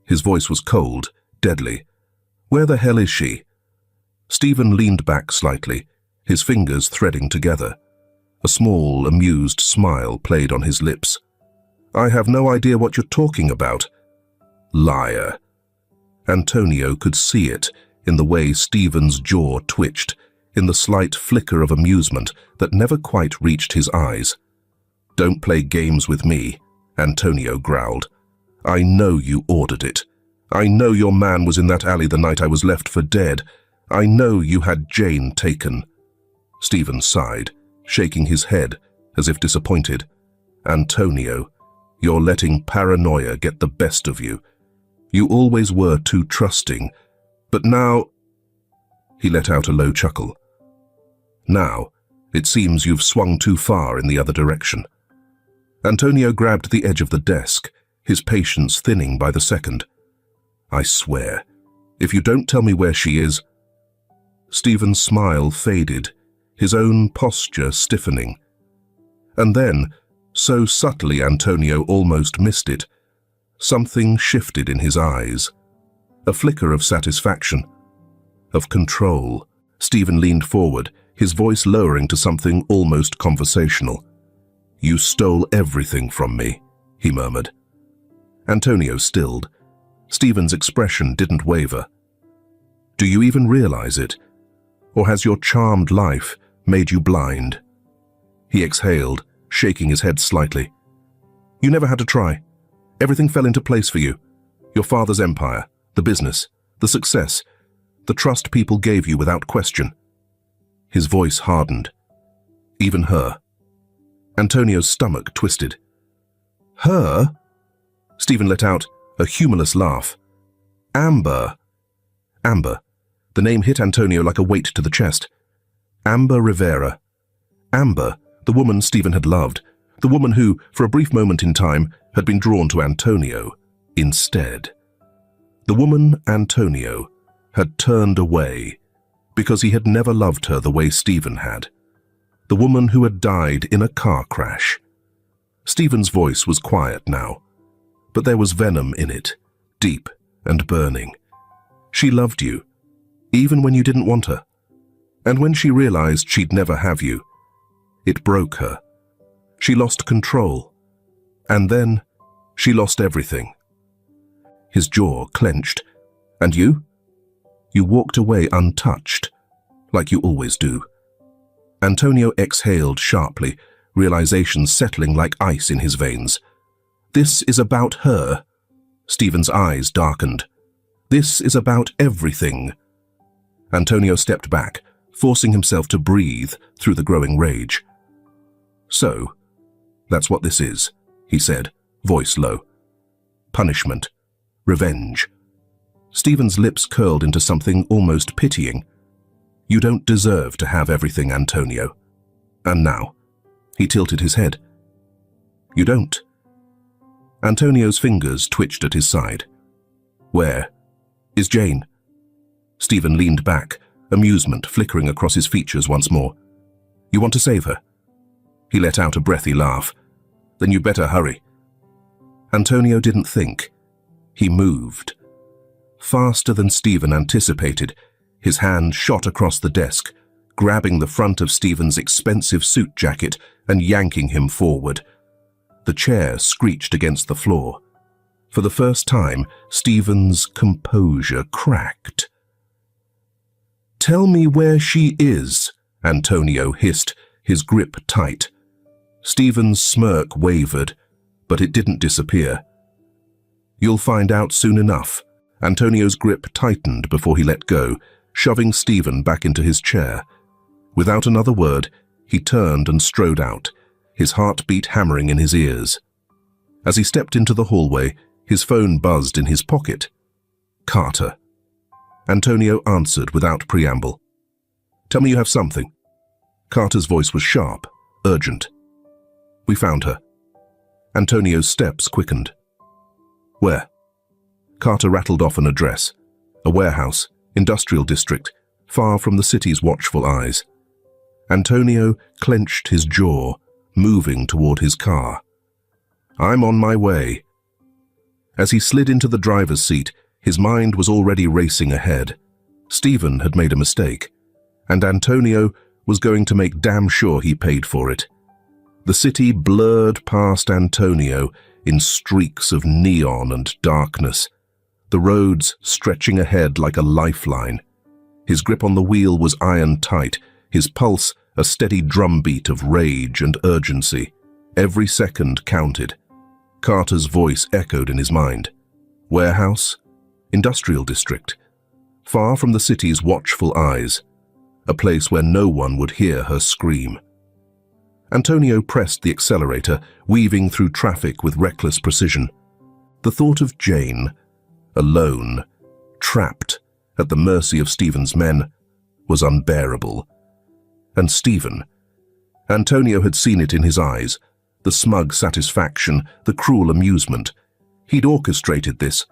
His voice was cold, deadly. Where the hell is she? Stephen leaned back slightly, his fingers threading together. A small, amused smile played on his lips. I have no idea what you're talking about. Liar. Antonio could see it in the way Stephen's jaw twitched, in the slight flicker of amusement that never quite reached his eyes. Don't play games with me, Antonio growled. I know you ordered it. I know your man was in that alley the night I was left for dead. I know you had Jane taken. Stephen sighed, shaking his head as if disappointed. Antonio, you're letting paranoia get the best of you. You always were too trusting, but now... He let out a low chuckle. Now, it seems you've swung too far in the other direction. Antonio grabbed the edge of the desk, his patience thinning by the second. I swear, if you don't tell me where she is... Stephen's smile faded, his own posture stiffening. And then, so subtly Antonio almost missed it, something shifted in his eyes. A flicker of satisfaction, of control. Stephen leaned forward, his voice lowering to something almost conversational. You stole everything from me, he murmured. Antonio stilled. Stephen's expression didn't waver. Do you even realize it? Or has your charmed life made you blind? He exhaled, shaking his head slightly. You never had to try. Everything fell into place for you. Your father's empire, the business, the success, the trust people gave you without question. His voice hardened. Even her. Antonio's stomach twisted. Her? Stephen let out a humorless laugh. Amber. Amber. The name hit Antonio like a weight to the chest. Amber Rivera. Amber, the woman Stephen had loved, the woman who, for a brief moment in time, had been drawn to Antonio instead. The woman Antonio had turned away because he had never loved her the way Stephen had. The woman who had died in a car crash. Stephen's voice was quiet now, but there was venom in it, deep and burning. She loved you, even when you didn't want her. And when she realized she'd never have you, it broke her. She lost control. And then she lost everything. His jaw clenched. And you? You walked away untouched, like you always do. Antonio exhaled sharply, realization settling like ice in his veins. This is about her. Stephen's eyes darkened. This is about everything. Antonio stepped back, forcing himself to breathe through the growing rage. So, that's what this is, he said, voice low. Punishment. Revenge. Stephen's lips curled into something almost pitying. You don't deserve to have everything, Antonio. And now, he tilted his head. You don't. Antonio's fingers twitched at his side. Where is Jane? Stephen leaned back, amusement flickering across his features once more. You want to save her? He let out a breathy laugh. "Then you better hurry." Antonio didn't think. He moved. Faster than Stephen anticipated, his hand shot across the desk, grabbing the front of Stephen's expensive suit jacket and yanking him forward. The chair screeched against the floor. For the first time, Stephen's composure cracked. "Tell me where she is," Antonio hissed, his grip tight. Stephen's smirk wavered, but it didn't disappear. "You'll find out soon enough." Antonio's grip tightened before he let go, shoving Stephen back into his chair. Without another word, he turned and strode out, his heartbeat hammering in his ears. As he stepped into the hallway, his phone buzzed in his pocket. Carter. Antonio answered without preamble. "Tell me you have something." Carter's voice was sharp, urgent. "We found her." Antonio's steps quickened. "Where?" Carter rattled off an address. A warehouse, industrial district, far from the city's watchful eyes. Antonio clenched his jaw, moving toward his car. "I'm on my way." As he slid into the driver's seat, his mind was already racing ahead. Stephen had made a mistake, and Antonio was going to make damn sure he paid for it. The city blurred past Antonio in streaks of neon and darkness, the roads stretching ahead like a lifeline. His grip on the wheel was iron-tight, his pulse a steady drumbeat of rage and urgency. Every second counted. Carter's voice echoed in his mind. Warehouse? Industrial district. Far from the city's watchful eyes. A place where no one would hear her scream. Antonio pressed the accelerator, weaving through traffic with reckless precision. The thought of Jane, alone, trapped, at the mercy of Stephen's men, was unbearable. And Stephen. Antonio had seen it in his eyes, the smug satisfaction, the cruel amusement. He'd orchestrated this.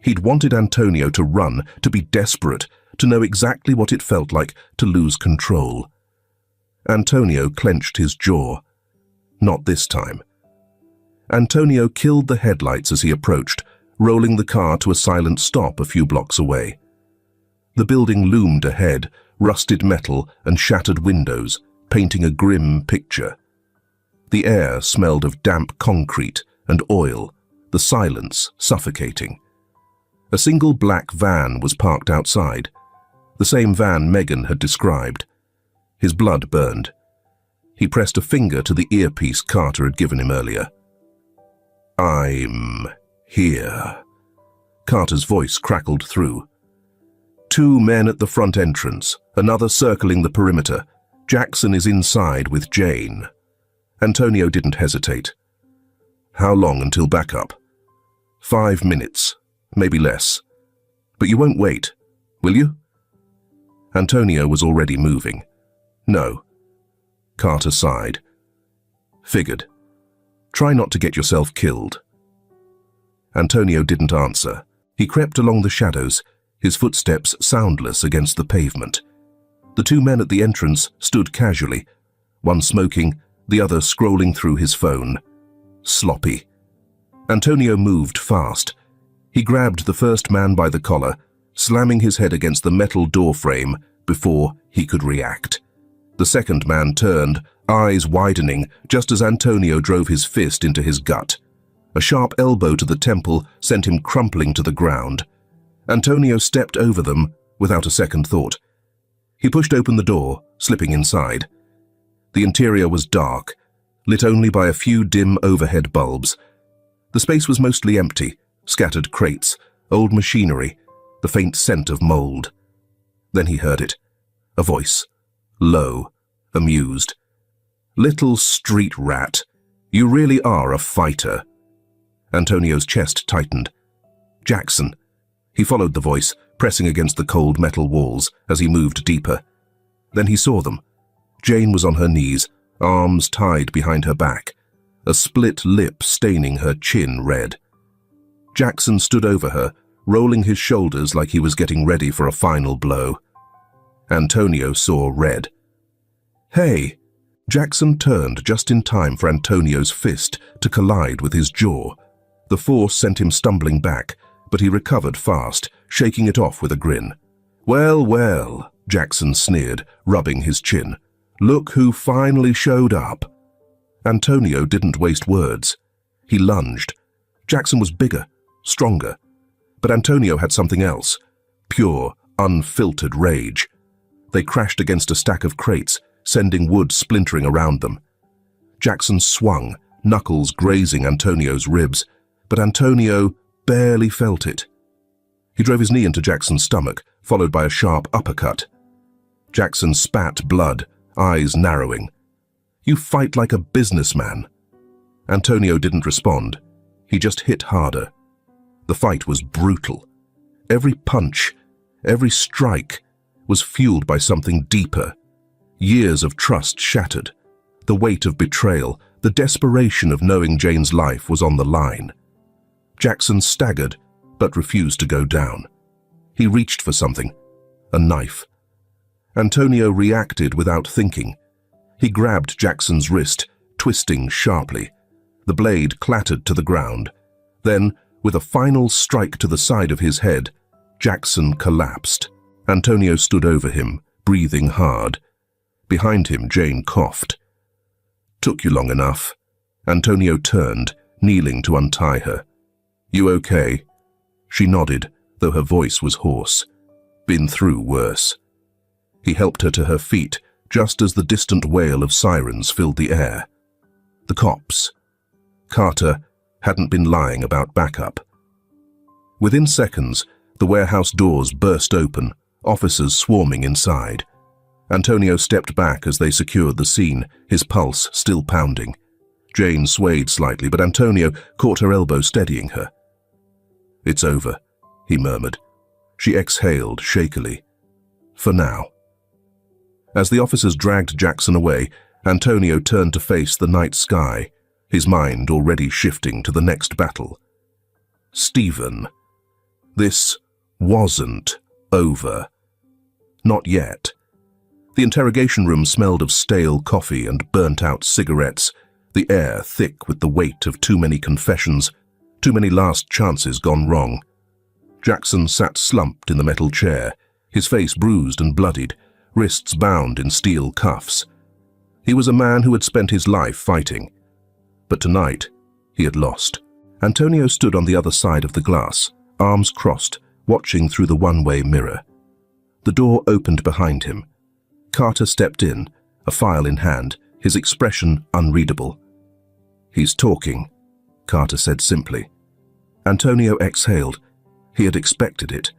He'd wanted Antonio to run, to be desperate, to know exactly what it felt like to lose control. Antonio clenched his jaw. Not this time. Antonio killed the headlights as he approached, rolling the car to a silent stop a few blocks away. The building loomed ahead, rusted metal and shattered windows, painting a grim picture. The air smelled of damp concrete and oil, the silence suffocating. A single black van was parked outside, the same van Megan had described. His blood burned. He pressed a finger to the earpiece Carter had given him earlier. "I'm here." Carter's voice crackled through. 2 men at the front entrance, another circling the perimeter. Jackson is inside with Jane. Antonio didn't hesitate. "How long until backup?" 5 minutes, maybe less. "But you won't wait, will you?" Antonio was already moving. "No." Carter sighed. "Figured. Try not to get yourself killed." Antonio didn't answer. He crept along the shadows, his footsteps soundless against the pavement. The 2 men at the entrance stood casually, one smoking, the other scrolling through his phone. Sloppy. Antonio moved fast. He grabbed the first man by the collar, slamming his head against the metal door frame before he could react. The second man turned, eyes widening, just as Antonio drove his fist into his gut. A sharp elbow to the temple sent him crumpling to the ground. Antonio stepped over them without a second thought. He pushed open the door, slipping inside. The interior was dark, lit only by a few dim overhead bulbs. The space was mostly empty, scattered crates, old machinery, the faint scent of mold. Then he heard it. A voice. Low, amused. "Little street rat, you really are a fighter." Antonio's chest tightened. "Jackson." He followed the voice, pressing against the cold metal walls as he moved deeper. Then he saw them. Jane was on her knees, arms tied behind her back, a split lip staining her chin red. Jackson stood over her, rolling his shoulders like he was getting ready for a final blow. Antonio saw red. "Hey!" Jackson turned just in time for Antonio's fist to collide with his jaw. The force sent him stumbling back, but he recovered fast, shaking it off with a grin. "Well, well," Jackson sneered, rubbing his chin. "Look who finally showed up." Antonio didn't waste words. He lunged. Jackson was bigger, stronger. But Antonio had something else. Pure, unfiltered rage. They crashed against a stack of crates, sending wood splintering around them. Jackson swung, knuckles grazing Antonio's ribs, but Antonio barely felt it. He drove his knee into Jackson's stomach, followed by a sharp uppercut. Jackson spat blood, eyes narrowing. "You fight like a businessman." Antonio didn't respond. He just hit harder. The fight was brutal. Every punch, every strike was fueled by something deeper. Years of trust shattered. The weight of betrayal, the desperation of knowing Jane's life was on the line. Jackson staggered, but refused to go down. He reached for something, a knife. Antonio reacted without thinking. He grabbed Jackson's wrist, twisting sharply. The blade clattered to the ground. Then, with a final strike to the side of his head, Jackson collapsed. Antonio stood over him, breathing hard. Behind him, Jane coughed. "Took you long enough." Antonio turned, kneeling to untie her. "You okay?" She nodded, though her voice was hoarse. "Been through worse." He helped her to her feet, just as the distant wail of sirens filled the air. The cops. Carter hadn't been lying about backup. Within seconds, the warehouse doors burst open, officers swarming inside. Antonio stepped back as they secured the scene, his pulse still pounding. Jane swayed slightly, but Antonio caught her elbow, steadying her. "It's over," he murmured. She exhaled shakily. "For now." As the officers dragged Jackson away, Antonio turned to face the night sky, his mind already shifting to the next battle. Stephen. This wasn't over. Not yet. The interrogation room smelled of stale coffee and burnt-out cigarettes, the air thick with the weight of too many confessions, too many last chances gone wrong. Jackson sat slumped in the metal chair, his face bruised and bloodied, wrists bound in steel cuffs. He was a man who had spent his life fighting. But tonight, he had lost. Antonio stood on the other side of the glass, arms crossed, watching through the one-way mirror. The door opened behind him. Carter stepped in, a file in hand, his expression unreadable. "He's talking," Carter said simply. Antonio exhaled. He had expected it.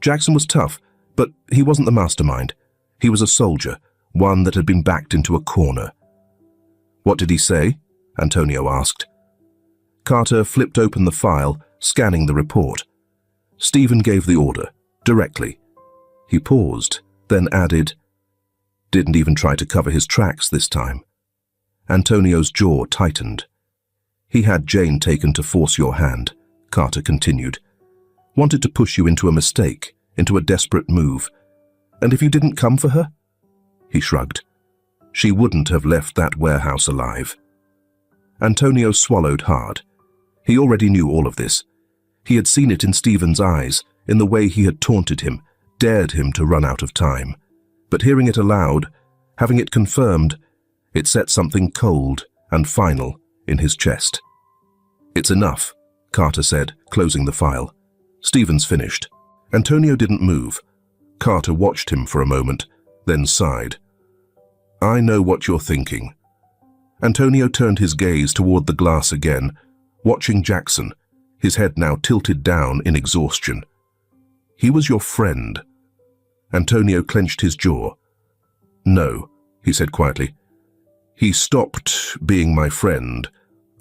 Jackson was tough, but he wasn't the mastermind. He was a soldier, one that had been backed into a corner. "What did he say?" Antonio asked. Carter flipped open the file, scanning the report. Stephen gave the order, directly. He paused, then added, "Didn't even try to cover his tracks this time." Antonio's jaw tightened. "He had Jane taken to force your hand," Carter continued. "Wanted to push you into a mistake, into a desperate move. And if you didn't come for her?" He shrugged. "She wouldn't have left that warehouse alive." Antonio swallowed hard. He already knew all of this. He had seen it in Stephen's eyes, in the way he had taunted him, dared him to run out of time. But hearing it aloud, having it confirmed, it set something cold and final in his chest. "It's enough," Carter said, closing the file. "Stephen's finished." Antonio didn't move. Carter watched him for a moment, then sighed. "I know what you're thinking." Antonio turned his gaze toward the glass again, watching Jackson, his head now tilted down in exhaustion. "He was your friend." Antonio clenched his jaw. "No," he said quietly. "He stopped being my friend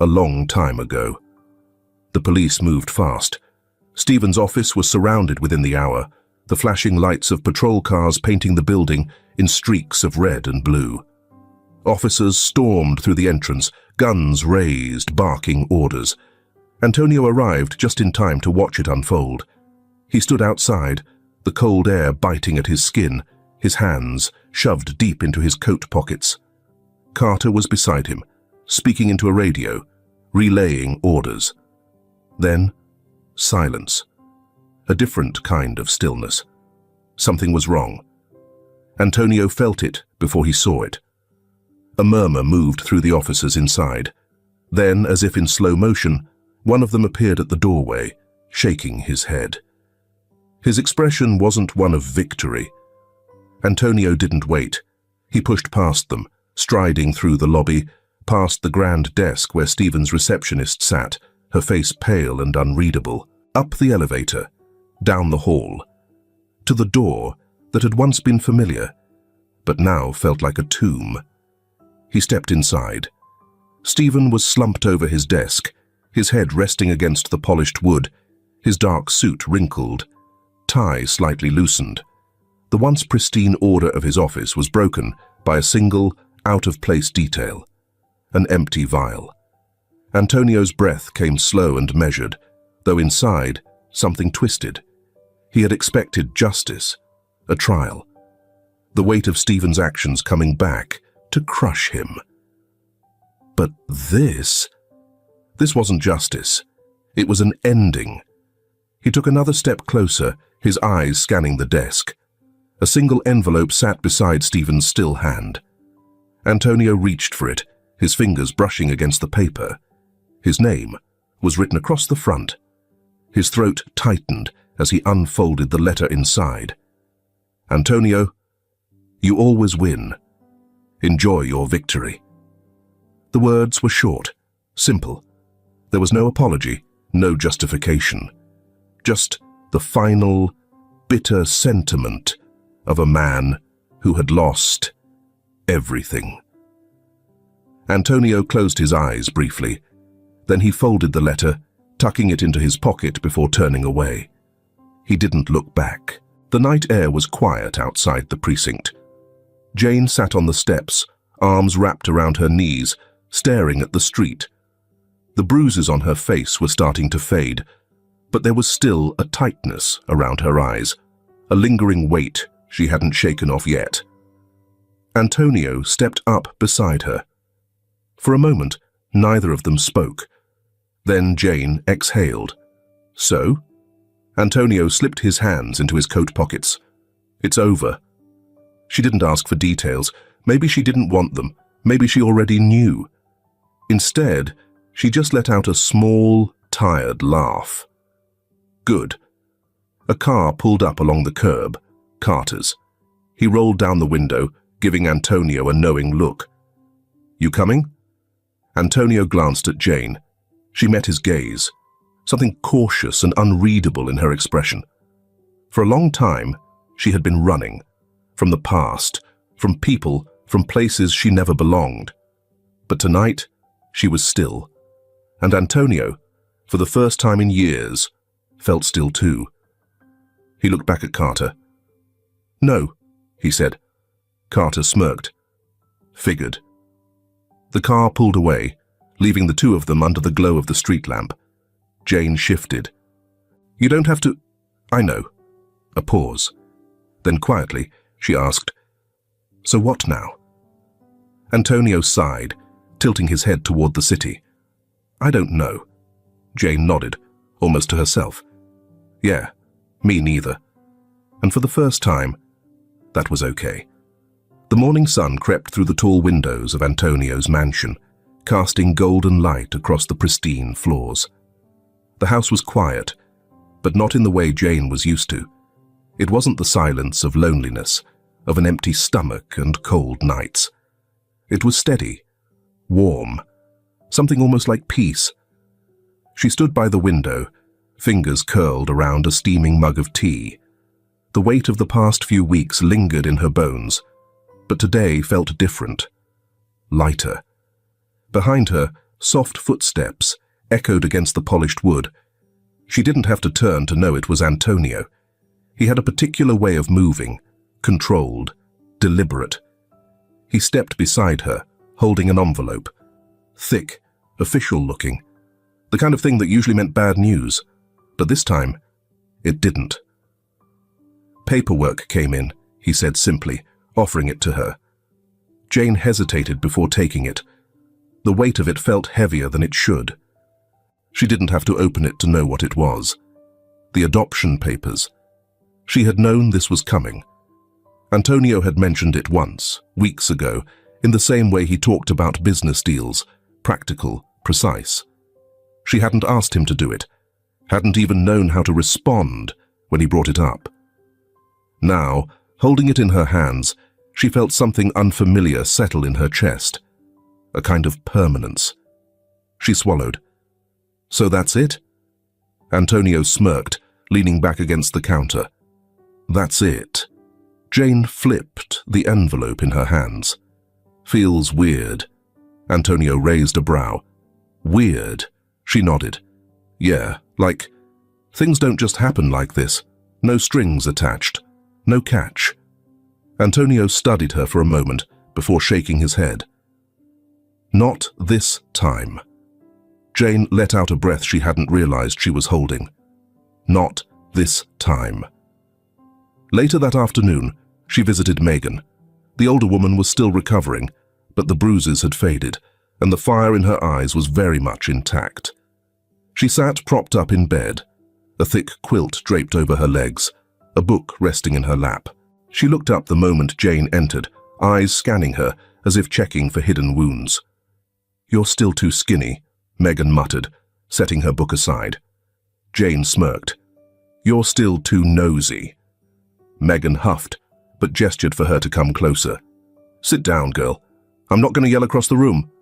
a long time ago." The police moved fast. Stephen's office was surrounded within the hour, the flashing lights of patrol cars painting the building in streaks of red and blue. Officers stormed through the entrance, guns raised, barking orders. Antonio arrived just in time to watch it unfold. He stood outside, the cold air biting at his skin, his hands shoved deep into his coat pockets. Carter was beside him, speaking into a radio, relaying orders. Then, silence. A different kind of stillness. Something was wrong. Antonio felt it before he saw it. A murmur moved through the officers inside. Then, as if in slow motion, one of them appeared at the doorway, shaking his head. His expression wasn't one of victory. Antonio didn't wait. He pushed past them, striding through the lobby, past the grand desk where Stephen's receptionist sat, her face pale and unreadable, up the elevator, down the hall, to the door that had once been familiar, but now felt like a tomb. He stepped inside. Stephen was slumped over his desk, his head resting against the polished wood, his dark suit wrinkled, tie slightly loosened. The once pristine order of his office was broken by a single, out-of-place detail, an empty vial. Antonio's breath came slow and measured, though inside, something twisted. He had expected justice, a trial, the weight of Stephen's actions coming back to crush him. But this wasn't justice. It was an ending. He took another step closer, his eyes scanning the desk. A single envelope sat beside Stephen's still hand. Antonio reached for it, his fingers brushing against the paper. His name was written across the front. His throat tightened as he unfolded the letter inside. Antonio, you always win. Enjoy your victory. The words were short, simple. There was no apology, no justification. Just the final, bitter sentiment of a man who had lost everything. Antonio closed his eyes briefly. Then he folded the letter, tucking it into his pocket before turning away. He didn't look back. The night air was quiet outside the precinct. Jane sat on the steps, arms wrapped around her knees, staring at the street. The bruises on her face were starting to fade, but there was still a tightness around her eyes, a lingering weight she hadn't shaken off yet. Antonio stepped up beside her. For a moment, neither of them spoke. Then Jane exhaled. So? Antonio slipped his hands into his coat pockets. It's over. She didn't ask for details. Maybe she didn't want them. Maybe she already knew. Instead, she just let out a small, tired laugh. Good. A car pulled up along the curb, Carter's. He rolled down the window, giving Antonio a knowing look. You coming? Antonio glanced at Jane. She met his gaze, something cautious and unreadable in her expression. For a long time, she had been running, from the past, from people, from places she never belonged. But tonight, she was still. And Antonio, for the first time in years, felt still too. He looked back at Carter. No, he said. Carter smirked. Figured. The car pulled away, leaving the two of them under the glow of the street lamp. Jane shifted. You don't have to... I know. A pause. Then quietly, she asked, So what now? Antonio sighed, tilting his head toward the city. I don't know. Jane nodded, almost to herself. Yeah, me neither. And for the first time, that was okay. The morning sun crept through the tall windows of Antonio's mansion, casting golden light across the pristine floors. The house was quiet, but not in the way Jane was used to. It wasn't the silence of loneliness, of an empty stomach and cold nights. It was steady, warm, something almost like peace. She stood by the window, fingers curled around a steaming mug of tea. The weight of the past few weeks lingered in her bones, but today felt different, lighter. Behind her, soft footsteps echoed against the polished wood. She didn't have to turn to know it was Antonio. He had a particular way of moving, controlled, deliberate. He stepped beside her, holding an envelope. Thick, official-looking. The kind of thing that usually meant bad news, but this time, it didn't. Paperwork came in, he said simply, offering it to her. Jane hesitated before taking it. The weight of it felt heavier than it should. She didn't have to open it to know what it was. The adoption papers. She had known this was coming. Antonio had mentioned it once, weeks ago, in the same way he talked about business deals, practical, precise. She hadn't asked him to do it, hadn't even known how to respond when he brought it up. Now, holding it in her hands, she felt something unfamiliar settle in her chest, a kind of permanence. She swallowed. So that's it? Antonio smirked, leaning back against the counter. That's it. Jane flipped the envelope in her hands. Feels weird. Antonio raised a brow. Weird. She nodded. Yeah, like, things don't just happen like this. No strings attached. No catch. Antonio studied her for a moment before shaking his head. Not this time. Jane let out a breath she hadn't realized she was holding. Not this time. Later that afternoon, she visited Megan. The older woman was still recovering, but the bruises had faded, and the fire in her eyes was very much intact. She sat propped up in bed, a thick quilt draped over her legs, a book resting in her lap. She looked up the moment Jane entered, eyes scanning her as if checking for hidden wounds. You're still too skinny, Megan muttered, setting her book aside. Jane smirked. You're still too nosy. Megan huffed, but gestured for her to come closer. Sit down, girl. I'm not going to yell across the room.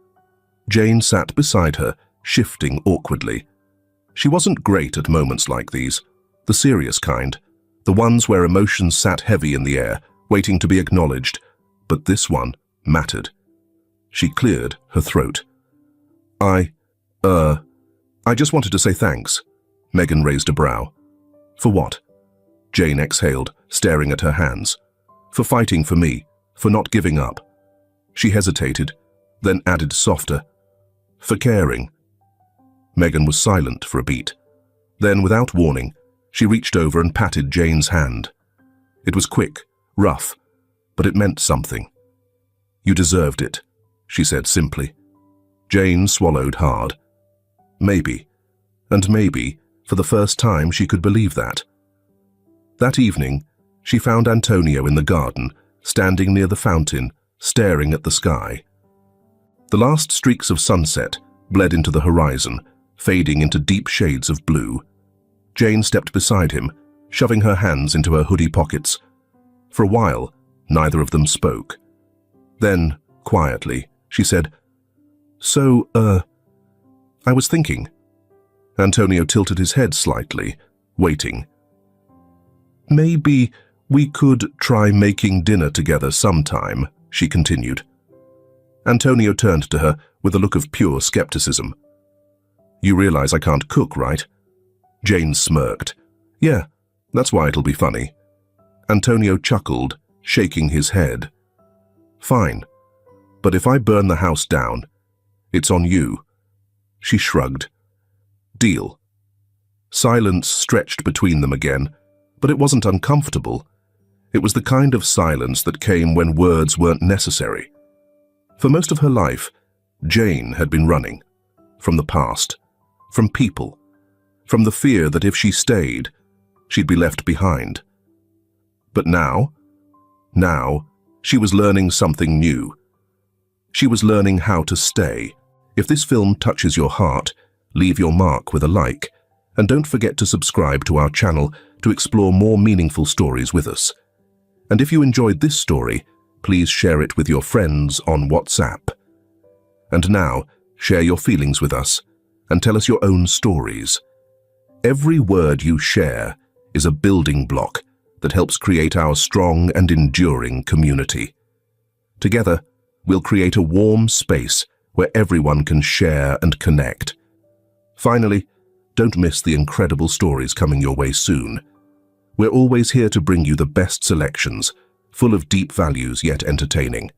Jane sat beside her, shifting awkwardly. She wasn't great at moments like these, the serious kind, the ones where emotions sat heavy in the air, waiting to be acknowledged, but this one mattered. She cleared her throat. I just wanted to say thanks. Megan raised a brow. For what? Jane exhaled, staring at her hands. For fighting for me, for not giving up. She hesitated, then added softer. For caring. Megan was silent for a beat. Then, without warning, she reached over and patted Jane's hand. It was quick, rough, but it meant something. You deserved it, she said simply. Jane swallowed hard. Maybe, and maybe, for the first time she could believe that. That evening, she found Antonio in the garden, standing near the fountain, staring at the sky. The last streaks of sunset bled into the horizon, fading into deep shades of blue. Jane stepped beside him, shoving her hands into her hoodie pockets. For a while, neither of them spoke. Then, quietly, she said, So, I was thinking. Antonio tilted his head slightly, waiting. Maybe we could try making dinner together sometime, she continued. Antonio turned to her with a look of pure skepticism. You realize I can't cook, right? Jane smirked. Yeah, that's why it'll be funny. Antonio chuckled, shaking his head. Fine, but if I burn the house down, it's on you. She shrugged. Deal. Silence stretched between them again, but it wasn't uncomfortable. It was the kind of silence that came when words weren't necessary. For most of her life, Jane had been running. From the past. From people. From the fear that if she stayed, she'd be left behind. But now, she was learning something new. She was learning how to stay. If this film touches your heart, leave your mark with a like, and don't forget to subscribe to our channel to explore more meaningful stories with us. And if you enjoyed this story, please share it with your friends on WhatsApp. And now, share your feelings with us, and tell us your own stories. Every word you share is a building block that helps create our strong and enduring community. Together, we'll create a warm space where everyone can share and connect. Finally, don't miss the incredible stories coming your way soon. We're always here to bring you the best selections, full of deep values yet entertaining.